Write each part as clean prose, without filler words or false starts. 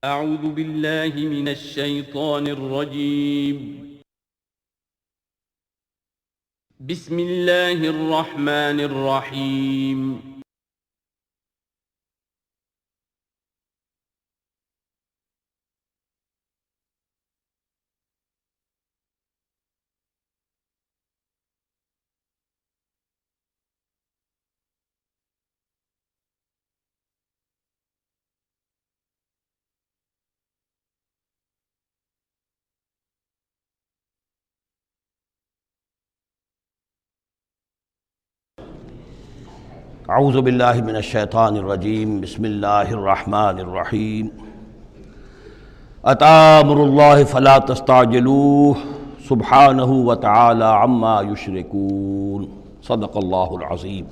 اعوذ باللہ من الشیطان الرجیم بسم اللہ الرحمن الرحیم اعوذ باللہ من الشیطان الرجیم بسم اللہ الرحمن الرحیم اتی امر اللہ فلا تستعجلوہ سبحانہ وتعالی عما یشرکون صدق اللہ العظیم۔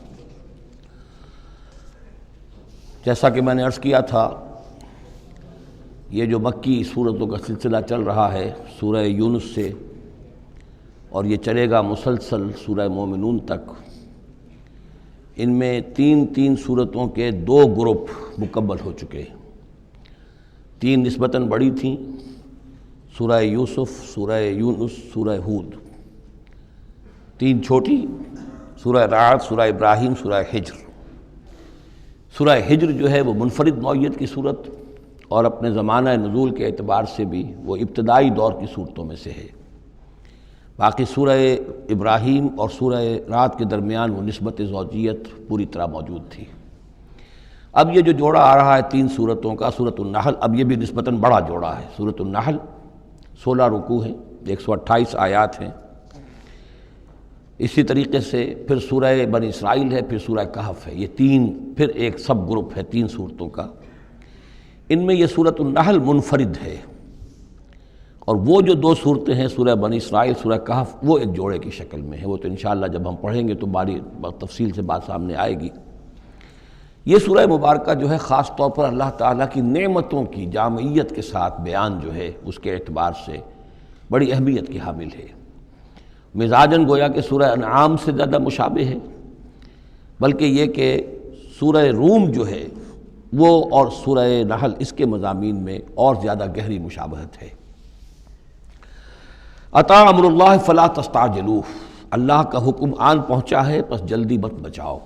جیسا کہ میں نے عرض کیا تھا، یہ جو مکی سورتوں کا سلسلہ چل رہا ہے سورہ یونس سے، اور یہ چلے گا مسلسل سورہ مومنون تک، ان میں تین سورتوں کے 2 گروپ مکمل ہو چکے ہیں۔ 3 نسبتاً بڑی تھیں، سورہ یوسف، سورہ یونس، سورہ ہود۔ 3 چھوٹی، سورہ رعد، سورہ ابراہیم، سورہ ہجر۔ سورہ ہجر جو ہے وہ منفرد نوعیت کی صورت، اور اپنے زمانہ نزول کے اعتبار سے بھی وہ ابتدائی دور کی صورتوں میں سے ہے۔ باقی سورہ ابراہیم اور سورہ رعد کے درمیان وہ نسبت زوجیت پوری طرح موجود تھی۔ اب یہ جو جوڑا آ رہا ہے 3 سورتوں کا، سورۃ النحل، اب یہ بھی نسبتاً بڑا جوڑا ہے۔ سورۃ النحل 16 رکوع ہیں، 128 آیات ہیں۔ اسی طریقے سے پھر سورہ بنی اسرائیل ہے، پھر سورہ کہف ہے۔ یہ 3 پھر ایک سب گروپ ہے 3 سورتوں کا۔ ان میں یہ سورۃ النحل منفرد ہے، اور وہ جو 2 صورتیں ہیں سورہ بنی اسرائیل، سورہ کہف، وہ ایک جوڑے کی شکل میں ہے۔ وہ تو انشاءاللہ جب ہم پڑھیں گے تو باری تفصیل سے بات سامنے آئے گی۔ یہ سورہ مبارکہ جو ہے خاص طور پر اللہ تعالیٰ کی نعمتوں کی جامعیت کے ساتھ بیان جو ہے اس کے اعتبار سے بڑی اہمیت کی حامل ہے۔ مزاجاً گویا کہ سورہ انعام سے زیادہ مشابہ ہے، بلکہ یہ کہ سورہ روم جو ہے وہ اور سورہ نحل اس کے مضامین میں اور زیادہ گہری مشابہت ہے۔ اتی امر اللہ فلا تستعجلوہ، اللہ کا حکم آن پہنچا ہے پس جلدی مت بچاؤ۔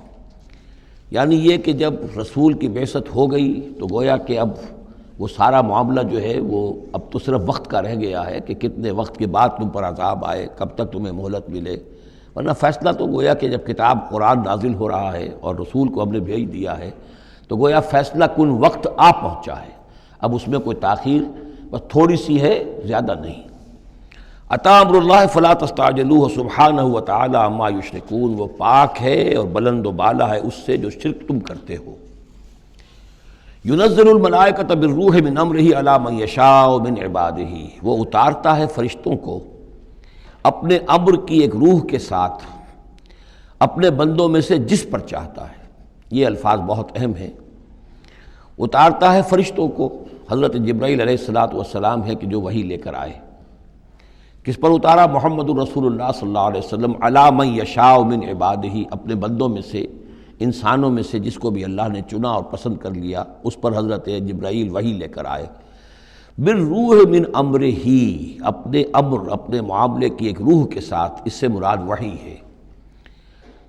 یعنی یہ کہ جب رسول کی بعثت ہو گئی تو گویا کہ اب وہ سارا معاملہ جو ہے وہ اب تو صرف وقت کا رہ گیا ہے کہ کتنے وقت کے بعد تم پر عذاب آئے، کب تک تمہیں مہلت ملے، ورنہ فیصلہ تو گویا کہ جب کتاب قرآن نازل ہو رہا ہے اور رسول کو ہم نے بھیج دیا ہے تو گویا فیصلہ کن وقت آ پہنچا ہے۔ اب اس میں کوئی تاخیر بس تھوڑی سی ہے، زیادہ نہیں۔ اتی امر اللہ فلا تستعجلوہ سبحانہ وتعالی عما یشرکون، وہ پاک ہے اور بلند و بالا ہے اس سے جو شرک تم کرتے ہو۔ ینزل الملائکۃ بالروح من امرہ علی من یشاء من عبادہ، وہ اتارتا ہے فرشتوں کو اپنے امر کی ایک روح کے ساتھ اپنے بندوں میں سے جس پر چاہتا ہے۔ یہ الفاظ بہت اہم ہیں۔ اتارتا ہے فرشتوں کو، حضرت جبرائیل علیہ السلام ہے کہ جو وحی لے کر آئے۔ کس پر اتارا؟ محمد الرسول اللہ صلی اللہ علیہ وسلم، علی من یشاء من عبادہ، اپنے بندوں میں سے، انسانوں میں سے جس کو بھی اللہ نے چنا اور پسند کر لیا، اس پر حضرت جبرائیل وحی لے کر آئے۔ بالروح من امرہ، اپنے امر، اپنے معاملے کی ایک روح کے ساتھ، اس سے مراد وحی ہے۔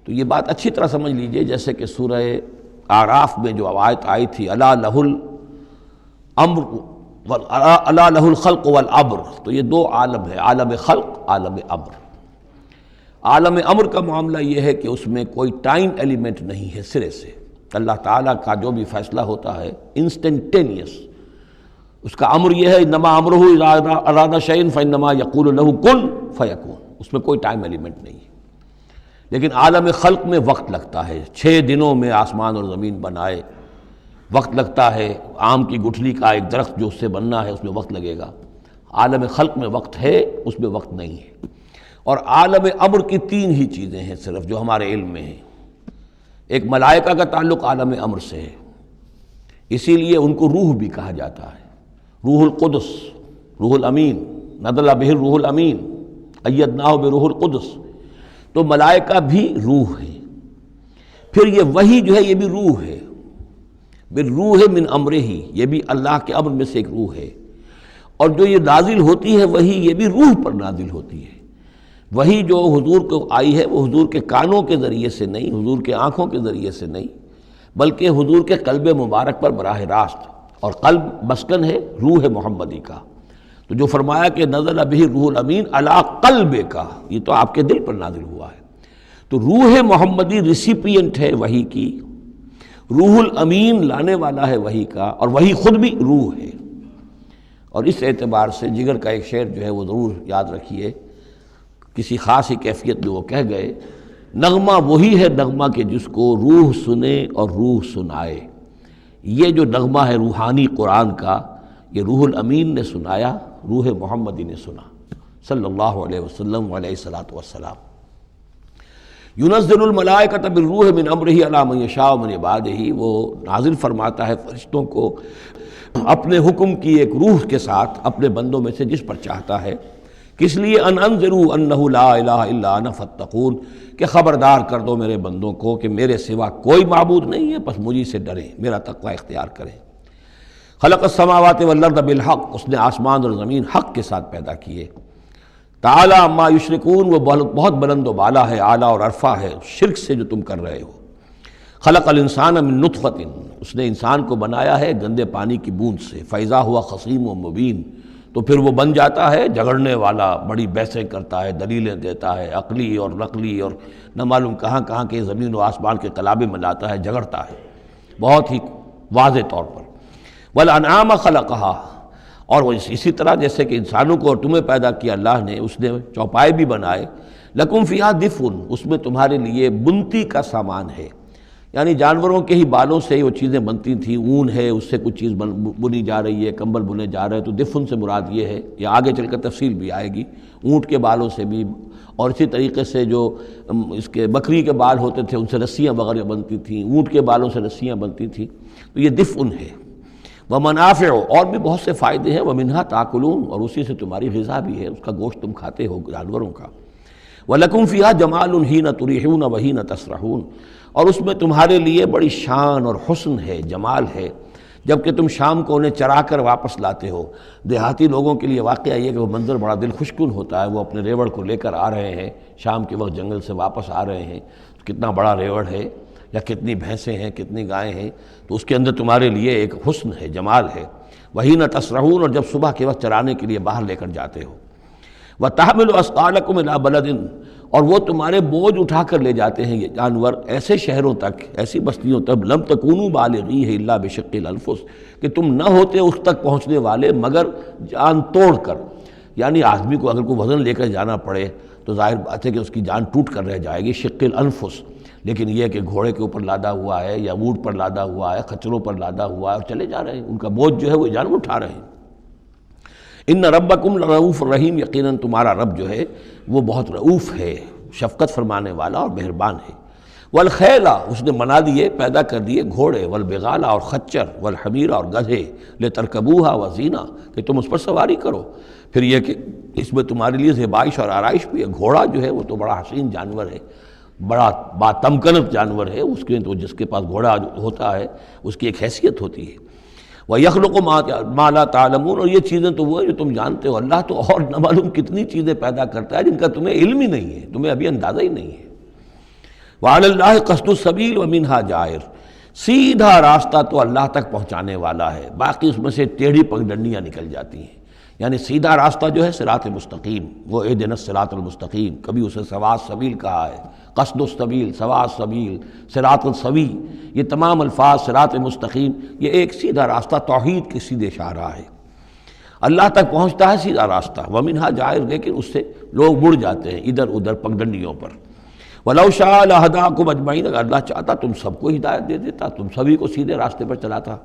تو یہ بات اچھی طرح سمجھ لیجئے، جیسے کہ سورہ اعراف میں جو آیت آئی تھی، الا لہ الامر الا لہ الخلق والامر، تو یہ 2 عالم ہے، عالم خلق، عالم امر۔ عالم امر کا معاملہ یہ ہے کہ اس میں کوئی ٹائم ایلیمنٹ نہیں ہے سرے سے۔ اللہ تعالیٰ کا جو بھی فیصلہ ہوتا ہے انسٹنٹینیس، اس کا امر یہ ہے، انما امرہ اذا اراد شیئا فانما یقول لہ کن فیکون، اس میں کوئی ٹائم ایلیمنٹ نہیں ہے۔ لیکن عالم خلق میں وقت لگتا ہے، 6 دنوں میں آسمان اور زمین بنائے، وقت لگتا ہے۔ آم کی گٹھلی کا ایک درخت جو اس سے بننا ہے اس میں وقت لگے گا۔ عالم خلق میں وقت ہے، اس میں وقت نہیں ہے۔ اور عالم امر کی 3 ہی چیزیں ہیں صرف جو ہمارے علم میں ہیں۔ ایک ملائکہ کا تعلق عالم امر سے ہے، اسی لیے ان کو روح بھی کہا جاتا ہے، روح القدس، روح الامین، نزل بہ الروح الامین، ایدناہ بروح القدس۔ تو ملائکہ بھی روح ہے۔ پھر یہ وحی جو ہے یہ بھی روح ہے۔ بالروح من امرہ، یہ بھی اللہ کے امر میں سے ایک روح ہے، اور جو یہ نازل ہوتی ہے وہی یہ بھی روح پر نازل ہوتی ہے۔ وہی جو حضور کو آئی ہے وہ حضور کے کانوں کے ذریعے سے نہیں، حضور کے آنکھوں کے ذریعے سے نہیں، بلکہ حضور کے قلب مبارک پر براہ راست، اور قلب مسکن ہے روح محمدی کا۔ تو جو فرمایا کہ نزل بہ روح الامین علی قلبک، یہ تو آپ کے دل پر نازل ہوا ہے۔ تو روح محمدی ریسیپینٹ ہے وحی کی، روح الامین لانے والا ہے وحی کا، اور وہی خود بھی روح ہے۔ اور اس اعتبار سے جگر کا ایک شعر جو ہے وہ ضرور یاد رکھیے، کسی خاص ہی کیفیت میں وہ کہہ گئے، نغمہ وہی ہے نغمہ کہ جس کو روح سنے اور روح سنائے۔ یہ جو نغمہ ہے روحانی قرآن کا، یہ روح الامین نے سنایا، روح محمدی نے سنا صلی اللہ علیہ وسلم علیہ الصلاۃ والسلام۔ ينزل الملائکۃ بالروح من امرہ علی من یشاء من عبادہ، وہ نازل فرماتا ہے فرشتوں کو اپنے حکم کی ایک روح کے ساتھ اپنے بندوں میں سے جس پر چاہتا ہے۔ کس لیے؟ ان انذروا انہ لا الہ الا انا فاتقون، کہ خبردار کر دو میرے بندوں کو کہ میرے سوا کوئی معبود نہیں ہے، بس مجھے سے ڈریں، میرا تقوی اختیار کریں۔ خلق السماوات والارض بالحق، اس نے آسمان اور زمین حق کے ساتھ پیدا کیے۔ تعالی عما یشرکون، وہ بہت بلند و بالا ہے، اعلیٰ اور عرفہ ہے شرک سے جو تم کر رہے ہو۔ خلق الانسان من نطفۃ، اس نے انسان کو بنایا ہے گندے پانی کی بوند سے، فاذا ہوا خصیم و مبین، تو پھر وہ بن جاتا ہے جھگڑنے والا، بڑی بحثیں کرتا ہے، دلیلیں دیتا ہے، عقلی اور نقلی اور نہ معلوم کہاں کہاں کے زمین و آسمان کے کلابے ملاتا ہے، جھگڑتا ہے بہت ہی واضح طور پر۔ والانعام خلقہا، اور وہ اسی طرح جیسے کہ انسانوں کو اور تمہیں پیدا کیا اللہ نے، اس نے چوپائے بھی بنائے، لکم فیہا دفء، اس میں تمہارے لیے بنتی کا سامان ہے، یعنی جانوروں کے ہی بالوں سے وہ چیزیں بنتی تھیں، اون ہے اس سے کچھ چیز بنی جا رہی ہے، کمبل بنے جا رہے ہیں، تو دفن سے مراد یہ ہے، یہ آگے چل کر تفصیل بھی آئے گی، اونٹ کے بالوں سے بھی، اور اسی طریقے سے جو اس کے بکری کے بال ہوتے تھے ان سے رسیاں وغیرہ بنتی تھیں، اونٹ کے بالوں سے رسیاں بنتی تھیں، تو یہ دفن ہے۔ ومنافع، اور بھی بہت سے فائدے ہیں، ومنہا تاکلون، اور اسی سے تمہاری غذا بھی ہے، اس کا گوشت تم کھاتے ہو جانوروں کا۔ وَلَكُمْ فِيهَا جَمَالٌ حِينَ تُرِيحُونَ وَحِينَ تَسْرَحُونَ، اور اس میں تمہارے لیے بڑی شان اور حسن ہے، جمال ہے، جب کہ تم شام کو انہیں چرا کر واپس لاتے ہو۔ دیہاتی لوگوں کے لیے واقعہ یہ کہ وہ منظر بڑا دل خوشکن ہوتا ہے، وہ اپنے ریوڑ کو لے کر آ رہے ہیں، شام کے وقت جنگل سے واپس آ رہے ہیں، کتنا بڑا ریوڑ ہے یا کتنی بھینسیں ہیں، کتنی گائیں ہیں، تو اس کے اندر تمہارے لیے ایک حسن ہے، جمال ہے۔ وَحِينَ تَسْرَحُونَ، اور جب صبح کے وقت چرانے کے لیے باہر لے کر جاتے ہو۔ وَتَحْمِلُ أَثْقَالَكُمْ إِلَىٰ بَلَدٍ، اور وہ تمہارے بوجھ اٹھا کر لے جاتے ہیں یہ جانور ایسے شہروں تک، ایسی بستیوں تک، لم تکونوا بالغیہ الا بشق الانفس، کہ تم نہ ہوتے اس تک پہنچنے والے مگر جان توڑ کر، یعنی آدمی کو اگر کوئی وزن لے کر جانا پڑے تو ظاہر بات ہے کہ اس کی جان ٹوٹ کر رہ جائے گی، شق الانفس، لیکن یہ کہ گھوڑے کے اوپر لادا ہوا ہے یا اونٹ پر لادا ہوا ہے، خچروں پر لادا ہوا ہے اور چلے جا رہے ہیں، ان کا بوجھ جو ہے وہ جانور اٹھا رہے ہیں۔ ان ربکم لرؤوف الرحیم، یقیناً تمہارا رب جو ہے وہ بہت رؤوف ہے، شفقت فرمانے والا اور مہربان ہے۔ والخیل، اس نے بنا دیے، پیدا کر دیے گھوڑے، والبغال، اور خچر، والحمیر، اور گدھے، لترکبوها وزینہ، کہ تم اس پر سواری کرو۔ پھر یہ کہ اس میں تمہارے لیے زیبائش اور آرائش بھی ہے۔ گھوڑا جو ہے وہ تو بڑا حسین جانور ہے، بڑا باتمکنت جانور ہے، اس کے تو جس کے پاس گھوڑا ہوتا ہے اس کی ایک حیثیت ہوتی ہے۔ وَيَخْلُقُ مَا لَا تَعْلَمُونَ، اور یہ چیزیں تو وہ ہے جو تم جانتے ہو، اللہ تو اور نہ معلوم کتنی چیزیں پیدا کرتا ہے جن کا تمہیں علم ہی نہیں ہے، تمہیں ابھی اندازہ ہی نہیں ہے۔ وَعَلَى اللَّهِ قَصْدُ السَّبِيلِ وَمِنْهَا جَائِرٌ، سیدھا راستہ تو اللہ تک پہنچانے والا ہے، باقی اس میں سے ٹیڑھی پگڈنڈیاں نکل جاتی ہیں، یعنی سیدھا راستہ جو ہے صراط مستقیم، وہ اہدنا الصراط المستقیم، کبھی اسے سواء السبیل کہا ہے، قصد السبیل، سواء السبیل، صراط السوی، یہ تمام الفاظ صراط مستقیم، یہ ایک سیدھا راستہ توحید کے سیدھے شاہراہ ہے، اللہ تک پہنچتا ہے سیدھا راستہ۔ وَمِنْهَا جَائِرٌ، لیکن اس سے لوگ مڑ جاتے ہیں ادھر ادھر پگڈنڈیوں پر۔ وَلَوْ شَاءَ لَهَدَاكُمْ أَجْمَعِينَ، اگر اللہ چاہتا تم سب کو ہدایت دے دیتا، تم سبھی کو سیدھے راستے پر چلاتا۔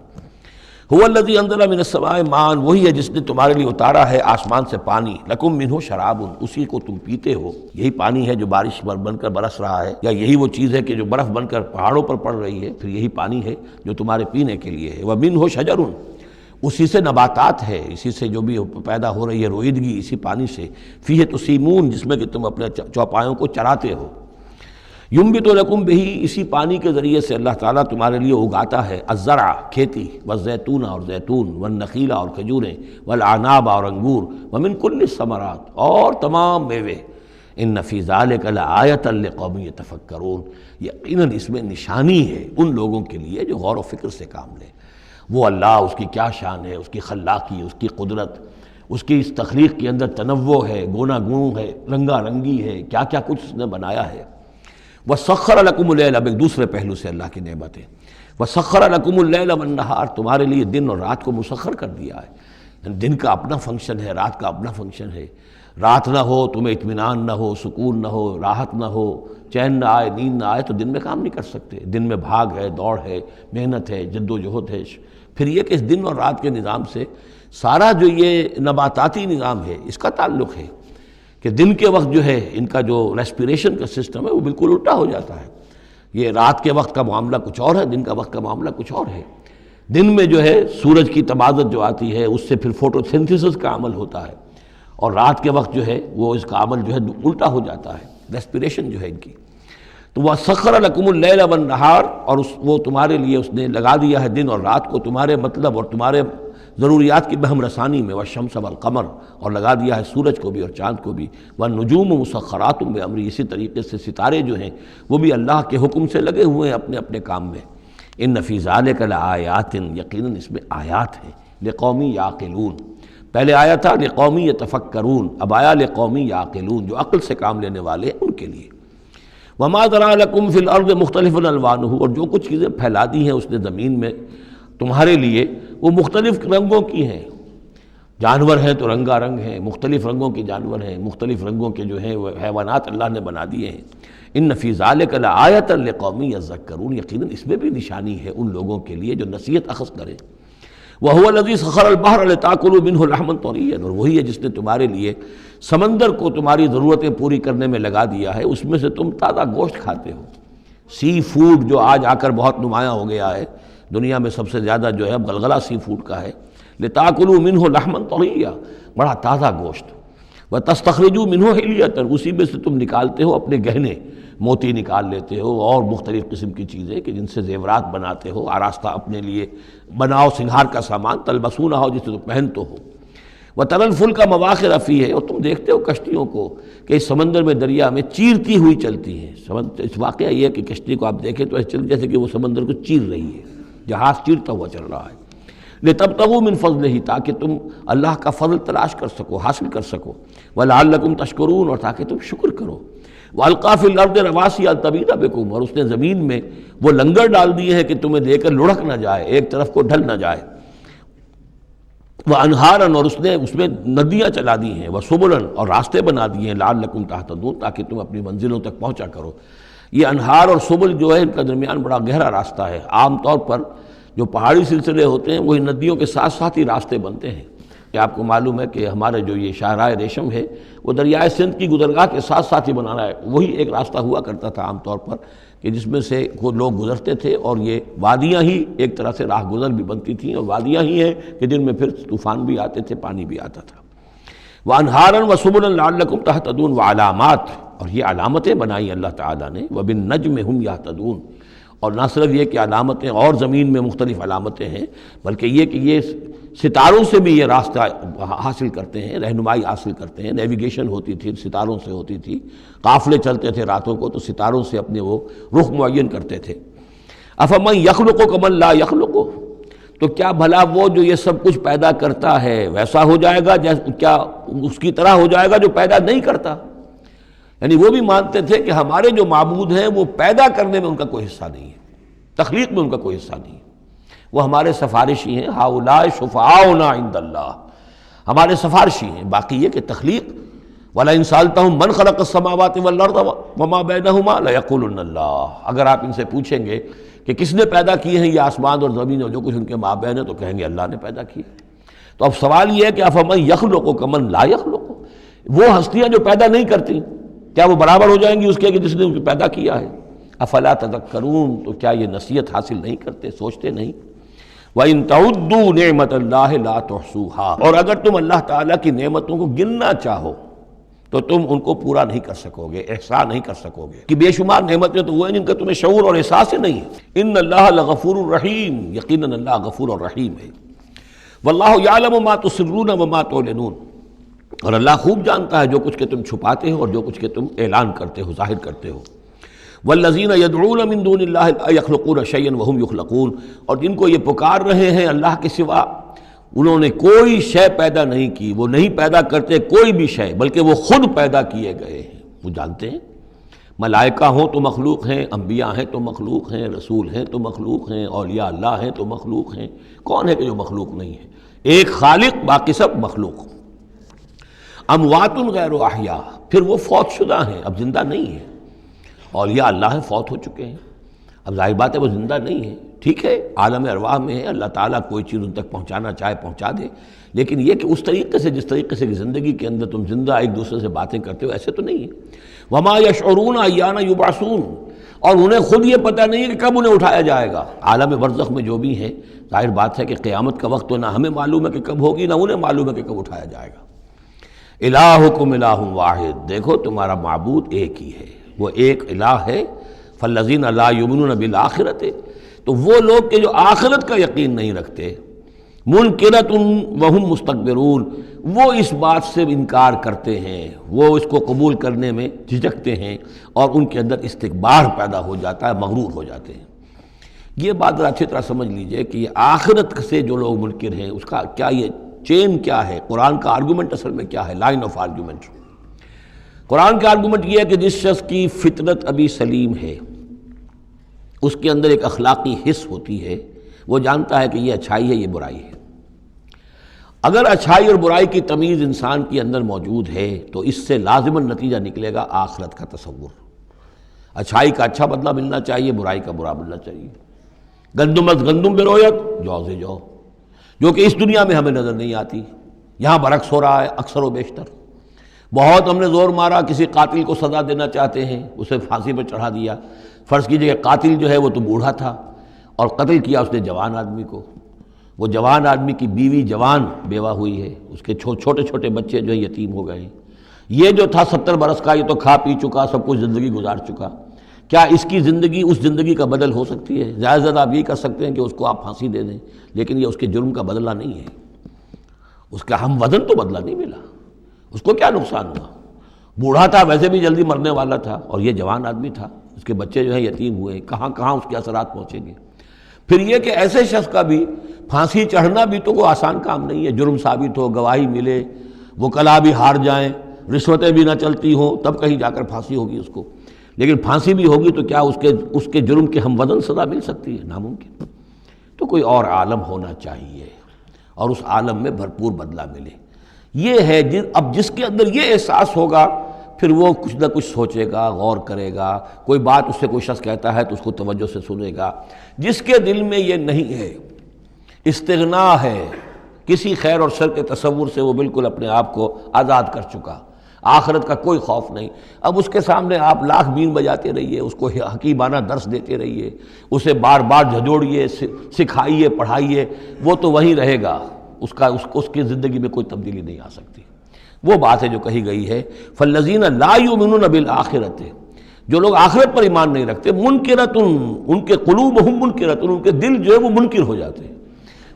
هُوَ الَّذِي أَنزَلَ مِنَ السَّمَاءِ مَاءً، وہی ہے جس نے تمہارے لیے اتارا ہے آسمان سے پانی، لَكُم مِّنْهُ شَرَابٌ، اسی کو تم پیتے ہو، یہی پانی ہے جو بارش بن کر برس رہا ہے، یا یہی وہ چیز ہے کہ جو برف بن کر پہاڑوں پر پڑ رہی ہے، پھر یہی پانی ہے جو تمہارے پینے کے لیے ہے۔ وَمِنْهُ شَجَرٌ، اسی سے نباتات ہے، اسی سے جو بھی پیدا ہو رہی ہے روئیدگی اسی پانی سے۔ فِيهِ تُسِيمُونَ، جس میں کہ تم اپنے چوپایوں کو چراتے ہو۔ یمبت لکم بہی، اسی پانی کے ذریعے سے اللہ تعالیٰ تمہارے لیے اگاتا ہے الزرع کھیتی، والزیتون اور زیتون، والنخیل اور کھجوریں، والعناب اور انگور، ومن کل الثمرات اور تمام میوے، ان فی ذلک لآیۃ لقوم یتفکرون، یقیناً اس میں نشانی ہے ان لوگوں کے لیے جو غور و فکر سے کام لیں۔ وہ اللہ، اس کی کیا شان ہے، اس کی خلاقی، اس کی قدرت، اس کی اس تخلیق کے اندر تنوع ہے، گونا گون ہے، رنگا رنگی ہے، کیا کیا کچھ اس نے بنایا ہے۔ وَسَخَّرَ لَكُمُ اللَّيْلَ، اب ایک دوسرے پہلو سے اللہ کی نعمتیں، وَسَخَّرَ لَكُمُ اللَّيْلَ وَالنَّهَارَ، تمہارے لیے دن اور رات کو مسخر کر دیا ہے۔ دن کا اپنا فنکشن ہے، رات کا اپنا فنکشن ہے۔ رات نہ ہو تمہیں اطمینان نہ ہو، سکون نہ ہو، راحت نہ ہو، چین نہ آئے، نیند نہ آئے، تو دن میں کام نہیں کر سکتے۔ دن میں بھاگ ہے، دوڑ ہے، محنت ہے، جد و جہد ہے۔ پھر یہ کہ اس دن اور رات کے نظام سے سارا جو یہ نباتاتی نظام ہے اس کا تعلق ہے کہ دن کے وقت جو ہے ان کا جو ریسپیریشن کا سسٹم ہے وہ بالکل الٹا ہو جاتا ہے۔ یہ رات کے وقت کا معاملہ کچھ اور ہے، دن کا وقت کا معاملہ کچھ اور ہے۔ دن میں جو ہے سورج کی تبادت جو آتی ہے اس سے پھر فوٹو سنتھسس کا عمل ہوتا ہے، اور رات کے وقت جو ہے وہ اس کا عمل جو ہے الٹا ہو جاتا ہے، ریسپیریشن جو ہے ان کی۔ تو وہ سخر لکم اللیل والنہار، اور وہ تمہارے لیے اس نے لگا دیا ہے دن اور رات کو تمہارے مطلب اور تمہارے ضروریات کی بہم رسانی میں، والشمس والقمر، اور لگا دیا ہے سورج کو بھی اور چاند کو بھی، والنجوم مسخرات بامری، اسی طریقے سے ستارے جو ہیں وہ بھی اللہ کے حکم سے لگے ہوئے ہیں اپنے اپنے کام میں۔ ان فی ذلک لآیات، یقیناً اس میں آیات ہیں، لقوم یعقلون۔ پہلے آیا تھا لقوم یتفکرون، اب آیا لقوم یعقلون، جو عقل سے کام لینے والے ہیں ان کے لیے۔ وما ذرا لکم فی الارض مختلف الوانہ، اور جو کچھ چیزیں پھیلا دی ہیں اس نے زمین میں تمہارے لیے وہ مختلف رنگوں کی ہیں۔ جانور ہیں تو رنگا رنگ ہیں، مختلف رنگوں کے جانور ہیں، مختلف رنگوں کے جو ہیں وہ حیوانات اللہ نے بنا دیے ہیں۔ ان فی ذلک لآیۃ لقوم یذکرون، یقیناً اس میں بھی نشانی ہے ان لوگوں کے لیے جو نصیحت اخذ کریں۔ وَهُوَ الَّذِي سَخَرَ الْبَحْرَ لِتَأْكُلُوا مِنْهُ لَحْمًا طَرِيًّا، اور وہی ہے جس نے تمہارے لیے سمندر کو تمہاری ضرورتیں پوری کرنے میں لگا دیا ہے، اس میں سے تم تازہ گوشت کھاتے ہو۔ سی فوڈ جو آج آ کر بہت نمایاں ہو گیا ہے دنیا میں، سب سے زیادہ جو ہے اب غلغلہ سی فوڈ کا ہے۔ لِتَأْكُلُوا مِنْهُ لَحْمًا طَرِيًّا، بڑا تازہ گوشت۔ وَتَسْتَخْرِجُوا مِنْهُ حِلْيَةً، اسی میں سے تم نکالتے ہو اپنے گہنے، موتی نکال لیتے ہو اور مختلف قسم کی چیزیں کہ جن سے زیورات بناتے ہو، آراستہ اپنے لیے بناؤ، سنگھار کا سامان، تلبسونہ ہو جسے تو پہن تو ہو۔ وَتَرَى الْفُلْكَ مَوَاخِرَ فِيهِ، اور تم دیکھتے ہو کشتیوں کو کہ اس سمندر میں، دریا میں چیرتی ہوئی چلتی ہیں۔ اس واقعہ یہ ہے کہ کشتی کو آپ دیکھیں تو ایسے چل جیسے کہ وہ سمندر کو چیر رہی ہے، جہاز چیرتا ہوا چل رہا ہے۔ لِتَبْتَغُوا مِنْ فَضْلِهِ، تاکہ تم اللہ کا فضل تلاش کر سکو، حاصل کر سکو۔ وَلَعَلَّكُمْ تَشْكُرُونَ، اور تاکہ تم شکر کرو۔ وَأَلْقَىٰ فِي الْأَرْضِ رَوَاسِيَ أَن تَمِيدَ بِكُمْ، اور اس نے زمین میں وہ لنگر ڈال دیے ہیں کہ تمہیں دے کر لڑک نہ جائے، ایک طرف کو ڈھل نہ جائے۔ وَأَنْهَارًا، اور اس نے اس میں ندیاں چلا دی ہیں۔ وَسُبُلًا، اور راستے بنا دیے ہیں، لَعَلَّكُمْ تَهْتَدُونَ، تاکہ تم اپنی منزلوں تک پہنچا کرو۔ یہ انہار اور سبل جو ہے ان کا درمیان بڑا گہرا راستہ ہے۔ عام طور پر جو پہاڑی سلسلے ہوتے ہیں وہی ندیوں کے ساتھ ساتھ ہی راستے بنتے ہیں۔ کہ آپ کو معلوم ہے کہ ہمارے جو یہ شاہراہ ریشم ہے وہ دریائے سندھ کی گزرگاہ کے ساتھ ساتھ ہی بنانا ہے، وہی ایک راستہ ہوا کرتا تھا عام طور پر کہ جس میں سے وہ لوگ گزرتے تھے، اور یہ وادیاں ہی ایک طرح سے راہ گزر بھی بنتی تھیں، اور وادیاں ہی ہیں کہ جن میں پھر طوفان بھی آتے تھے، پانی بھی آتا تھا۔ وَأَنْهَارًا وَسُبُلًا لَعَلَّكُمْ تَهْتَدُونَ، وَعَلَامَاتٍ، اور یہ علامتیں بنائی اللہ تعالیٰ نے، وَبِالنَّجْمِ هُمْ يَهْتَدُونَ، اور نہ صرف یہ کہ علامتیں اور زمین میں مختلف علامتیں ہیں، بلکہ یہ کہ یہ ستاروں سے بھی یہ راستہ حاصل کرتے ہیں، رہنمائی حاصل کرتے ہیں۔ نیویگیشن ہوتی تھی، ستاروں سے ہوتی تھی، قافلے چلتے تھے راتوں کو تو ستاروں سے اپنے وہ رخ معین کرتے تھے۔ أَفَمَن يَخْلُقُ كَمَن لَّا يَخْلُقُ، تو کیا بھلا وہ جو یہ سب کچھ پیدا کرتا ہے ویسا ہو جائے گا، کیا اس کی طرح ہو جائے گا جو پیدا نہیں کرتا؟ یعنی وہ بھی مانتے تھے کہ ہمارے جو معبود ہیں وہ پیدا کرنے میں ان کا کوئی حصہ نہیں ہے، تخلیق میں ان کا کوئی حصہ نہیں ہے، وہ ہمارے سفارشی ہیں۔ ہؤلاء شفعاؤنا عند اللہ، ہمارے سفارشی ہیں۔ باقی یہ کہ تخلیق، وَلَئِن سَأَلْتَهُم مَّن خَلَقَ السَّمَاوَاتِ وَالْأَرْضَ وَمَا بَيْنَهُمَا لَيَقُولُنَّ اللَّهُ، اگر آپ ان سے پوچھیں گے کہ کس نے پیدا کیے ہیں یہ آسمان اور زمین اور جو کچھ ان کے مابین ہے، تو کہیں گے اللہ نے پیدا کیے۔ تو اب سوال یہ ہے کہ أَفَمَن يَخْلُقُ كَمَن لَّا يَخْلُقُ، وہ ہستیاں جو پیدا نہیں کرتی کیا وہ برابر ہو جائیں گی اس کے کہ جس نے ان کو پیدا کیا ہے؟ افلا تذکرون، تو کیا یہ نصیحت حاصل نہیں کرتے، سوچتے نہیں؟ وَإِن تَعُدُّوا نِعْمَةَ اللَّهِ لَا تُحْصُوهَا، اور اگر تم اللہ تعالیٰ کی نعمتوں کو گننا چاہو تو تم ان کو پورا نہیں کر سکو گے، احسان نہیں کر سکو گے کہ بے شمار نعمتیں تو وہ ہیں جن کا تمہیں شعور اور احساس ہی نہیں ہے۔ ان اللہ لغفور الرحیم، یقیناً اللہ غفور اور رحیم ہے۔ واللہ یعلم ما تسرون وما تعلنون، اور اللہ خوب جانتا ہے جو کچھ کہ تم چھپاتے ہو اور جو کچھ کہ تم اعلان کرتے ہو، ظاہر کرتے ہو۔ والذین یدعون من دون اللہ لا یخلقون شیئا وهم یخلقون، اور جن کو یہ پکار رہے ہیں اللہ کے سوا، انہوں نے کوئی شے پیدا نہیں کی، وہ نہیں پیدا کرتے کوئی بھی شے، بلکہ وہ خود پیدا کیے گئے ہیں۔ وہ جانتے ہیں ملائکہ ہوں تو مخلوق ہیں، انبیاء ہیں تو مخلوق ہیں، رسول ہیں تو مخلوق ہیں، اولیاء اللہ ہیں تو مخلوق ہیں۔ کون ہے کہ جو مخلوق نہیں ہے؟ ایک خالق، باقی سب مخلوق۔ اموات غیر احیاء، پھر وہ فوت شدہ ہیں، اب زندہ نہیں ہیں۔ اولیاء اللہ ہیں، فوت ہو چکے ہیں، اب ظاہر بات ہے وہ زندہ نہیں ہے۔ ٹھیک ہے عالم ارواح میں ہے، اللہ تعالیٰ کوئی چیز ان تک پہنچانا چاہے پہنچا دے، لیکن یہ کہ اس طریقے سے جس طریقے سے زندگی کے اندر تم زندہ ایک دوسرے سے باتیں کرتے ہو، ایسے تو نہیں ہے۔ وما یشعرون ایان یبعثون، اور انہیں خود یہ پتہ نہیں ہے کہ کب انہیں اٹھایا جائے گا۔ عالم برزخ میں جو بھی ہیں، ظاہر بات ہے کہ قیامت کا وقت تو نہ ہمیں معلوم ہے کہ کب ہوگی، نہ انہیں معلوم ہے کہ کب اٹھایا جائے گا۔ الہکم الہ واحد، دیکھو تمہارا معبود ایک ہی ہے، وہ ایک الہ ہے۔ فالذین لا یؤمنون بالآخرۃ، تو وہ لوگ کہ جو آخرت کا یقین نہیں رکھتے، منکرۃ وہم مستکبرون، وہ اس بات سے انکار کرتے ہیں، وہ اس کو قبول کرنے میں جھجکتے ہیں اور ان کے اندر استکبار پیدا ہو جاتا ہے، مغرور ہو جاتے ہیں۔ یہ بات ذرا اچھی طرح سمجھ لیجئے کہ یہ آخرت سے جو لوگ منکر ہیں، اس کا کیا یہ چین کیا ہے، قرآن کا آرگومنٹ اصل میں کیا ہے، لائن آف آرگومنٹ۔ قرآن کا آرگومنٹ یہ ہے کہ جس شخص کی فطرت ابھی سلیم ہے، اس کے اندر ایک اخلاقی حس ہوتی ہے، وہ جانتا ہے کہ یہ اچھائی ہے، یہ برائی ہے۔ اگر اچھائی اور برائی کی تمیز انسان کے اندر موجود ہے تو اس سے لازماً نتیجہ نکلے گا آخرت کا تصور۔ اچھائی کا اچھا بدلہ ملنا چاہیے، برائی کا برا ملنا چاہیے۔ گندم از گندم برویت، جو سے جو، جو کہ اس دنیا میں ہمیں نظر نہیں آتی، یہاں برعکس ہو رہا ہے اکثر و بیشتر۔ بہت ہم نے زور مارا، کسی قاتل کو سزا دینا چاہتے ہیں، اسے پھانسی پر چڑھا دیا۔ فرض کیجئے کہ قاتل جو ہے وہ تو بوڑھا تھا اور قتل کیا اس نے جوان آدمی کو، وہ جوان آدمی کی بیوی جوان بیوہ ہوئی ہے، اس کے چھوٹے چھوٹے بچے جو ہیں یتیم ہو گئے ہیں۔ یہ جو تھا 70 برس کا، یہ تو کھا پی چکا، سب کچھ زندگی گزار چکا۔ کیا اس کی زندگی اس زندگی کا بدل ہو سکتی ہے؟ زیادہ سے زیادہ آپ یہ کر سکتے ہیں کہ اس کو آپ پھانسی دے دیں، لیکن یہ اس کے جرم کا بدلہ نہیں ہے، اس کا ہم وزن تو بدلہ نہیں ملا۔ اس کو کیا نقصان ہوا؟ بوڑھا تھا، ویسے بھی جلدی مرنے والا تھا، اور یہ جوان آدمی تھا، اس کے بچے جو ہیں یتیم ہوئے، کہاں کہاں اس کے اثرات پہنچیں گے۔ پھر یہ کہ ایسے شخص کا بھی پھانسی چڑھنا بھی تو کوئی آسان کام نہیں ہے، جرم ثابت ہو، گواہی ملے، وکلاء بھی ہار جائیں، رشوتیں بھی نہ چلتی ہوں، تب کہیں جا کر پھانسی ہوگی اس کو۔ لیکن پھانسی بھی ہوگی تو کیا اس کے جرم کے ہم وزن سزا مل سکتی ہے؟ ناممکن۔ تو کوئی اور عالم ہونا چاہیے اور اس عالم میں بھرپور بدلہ ملے۔ یہ ہے اب جس کے اندر یہ احساس ہوگا، پھر وہ کچھ نہ کچھ سوچے گا، غور کرے گا، کوئی بات اس سے کوئی شخص کہتا ہے تو اس کو توجہ سے سنے گا۔ جس کے دل میں یہ نہیں ہے، استغنا ہے، کسی خیر اور شر کے تصور سے وہ بالکل اپنے آپ کو آزاد کر چکا، آخرت کا کوئی خوف نہیں، اب اس کے سامنے آپ لاکھ بین بجاتے رہیے، اس کو حکیمانہ درس دیتے رہیے، اسے بار بار جھجوڑیے، سکھائیے، پڑھائیے، وہ تو وہیں رہے گا، اس کی زندگی میں کوئی تبدیلی نہیں آ سکتی۔ وہ بات ہے جو کہی گئی ہے فالذین لا یؤمنون بالآخرۃ، جو لوگ آخرت پر ایمان نہیں رکھتے، منکرۃ، ان کے قلوبہم منکرۃ، ان کے دل جو ہے وہ منکر ہو جاتے ہیں،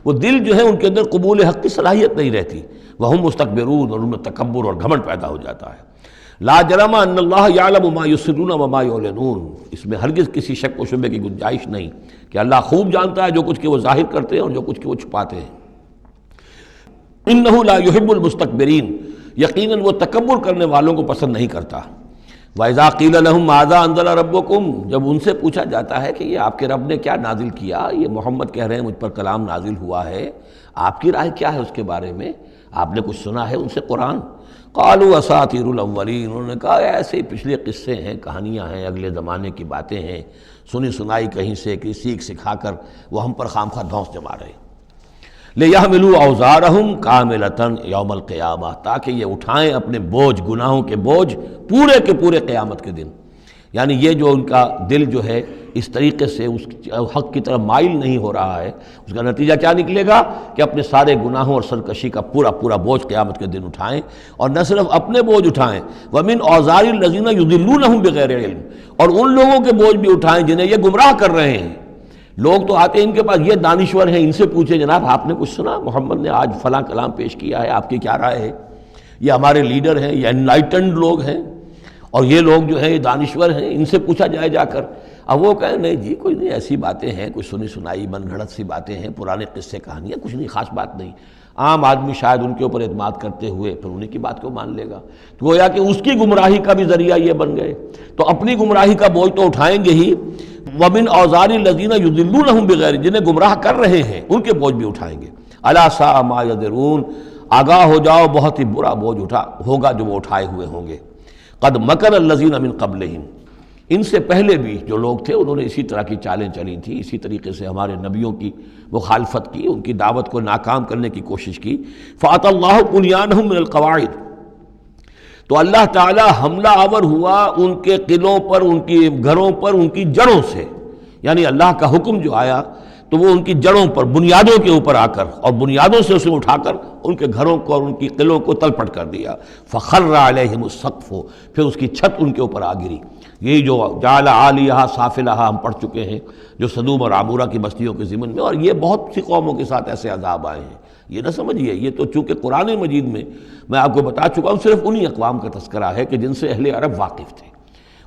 وہ دل جو ہے ان کے اندر قبول حق کی صلاحیت نہیں رہتی، وہم مستکبرون، اور ان میں تکبر اور گھمنڈ پیدا ہو جاتا ہے۔ لا جرم ان اللہ یعلم ما یسرون وما یعلنون، اس میں ہرگز کسی شک و شبہ کی گنجائش نہیں کہ اللہ خوب جانتا ہے جو کچھ کہ وہ ظاہر کرتے ہیں اور جو کچھ کہ وہ چھپاتے ہیں۔ انہ لا یحب المستکبرین، یقیناً وہ تکبر کرنے والوں کو پسند نہیں کرتا۔ وَإِذَا قِيلَ لَهُمْ مَاذَا أَنزَلَ رَبُّكُمْ، جب ان سے پوچھا جاتا ہے کہ یہ آپ کے رب نے کیا نازل کیا، یہ محمد کہہ رہے ہیں مجھ پر کلام نازل ہوا ہے، آپ کی رائے کیا ہے اس کے بارے میں، آپ نے کچھ سنا ہے ان سے قرآن؟ قالوا اساطیر الاولین، انہوں نے کہا ایسے ہی پچھلے قصے ہیں، کہانیاں ہیں، اگلے زمانے کی باتیں ہیں، سنی سنائی کہیں سے کہ سیکھ سکھا کر وہ ہم پر خامخواہ دھونس جما رہے ہیں۔ لِيَحْمِلُوا أَوْزَارَهُمْ كَامِلَةً يَوْمَ الْقِيَامَةِ، تاکہ یہ اٹھائیں اپنے بوجھ، گناہوں کے بوجھ پورے کے پورے قیامت کے دن۔ یعنی یہ جو ان کا دل جو ہے اس طریقے سے اس حق کی طرف مائل نہیں ہو رہا ہے، اس کا نتیجہ کیا نکلے گا کہ اپنے سارے گناہوں اور سرکشی کا پورا پورا بوجھ قیامت کے دن اٹھائیں، اور نہ صرف اپنے بوجھ اٹھائیں، وَمِنْ أَوْزَارِ الَّذِينَ يُضِلُّونَهُمْ بِغَيْرِ عِلْمٍ، اور ان لوگوں کے بوجھ بھی اٹھائیں جنہیں یہ گمراہ کر رہے ہیں۔ لوگ تو آتے ہیں ان کے پاس، یہ دانشور ہیں، ان سے پوچھیں جناب آپ نے کچھ سنا، محمد نے آج فلاں کلام پیش کیا ہے، آپ کی کیا رائے ہے؟ یہ ہمارے لیڈر ہیں، یہ انلائٹنڈ لوگ ہیں، اور یہ لوگ جو ہیں یہ دانشور ہیں، ان سے پوچھا جائے جا کر۔ اب وہ کہیں نہیں جی کوئی نہیں، ایسی باتیں ہیں، کچھ سنی سنائی من گھڑت سی باتیں ہیں، پرانے قصے کہانیاں، کچھ نہیں، خاص بات نہیں۔ عام آدمی شاید ان کے اوپر اعتماد کرتے ہوئے پھر انہیں کی بات کو مان لے گا، تو گویا کہ اس کی گمراہی کا بھی ذریعہ یہ بن گئے، تو اپنی گمراہی کا بوجھ تو اٹھائیں گے ہی، وَمِنْ أَوْزَارِ الَّذِينَ يُضِلُّونَهُمْ بِغَيْرِ، جنہیں گمراہ کر رہے ہیں ان کے بوجھ بھی اٹھائیں گے۔ أَلَا سَاءَ مَا يَذِرُونَ، آگاہ ہو جاؤ بہت ہی برا بوجھ ہوگا جو وہ اٹھائے ہوئے ہوں گے۔ قَدْ مَكَرَ الَّذِينَ مِنْ قَبْلِهِمْ، ان سے پہلے بھی جو لوگ تھے انہوں نے اسی طرح کی چالیں چلی تھیں، اسی طریقے سے ہمارے نبیوں کی مخالفت کی، ان کی دعوت کو ناکام کرنے کی کوشش کی۔ فَأَتَى اللَّهُ بُنْيَانَهُم مِّنَ الْقَوَاعِدِ، تو اللہ تعالی حملہ آور ہوا ان کے قلعوں پر، ان کی گھروں پر، ان کی جڑوں سے، یعنی اللہ کا حکم جو آیا تو وہ ان کی جڑوں پر، بنیادوں کے اوپر آ کر، اور بنیادوں سے اسے اٹھا کر ان کے گھروں کو اور ان کی قلعوں کو تلپٹ کر دیا۔ فَخَرَّ عَلَيْهِمُ السَّقْفُ، پھر اس کی چھت ان کے اوپر آ گری۔ یہی جو جعل عالیہا سافلہا ہم پڑھ چکے ہیں، جو سدوم اور عمورہ کی بستیوں کے ضمن میں، اور یہ بہت سی قوموں کے ساتھ ایسے عذاب آئے ہیں، یہ نہ سمجھیے، یہ تو چونکہ قرآن مجید میں میں آپ کو بتا چکا ہوں صرف انہی اقوام کا تذکرہ ہے کہ جن سے اہل عرب واقف تھے،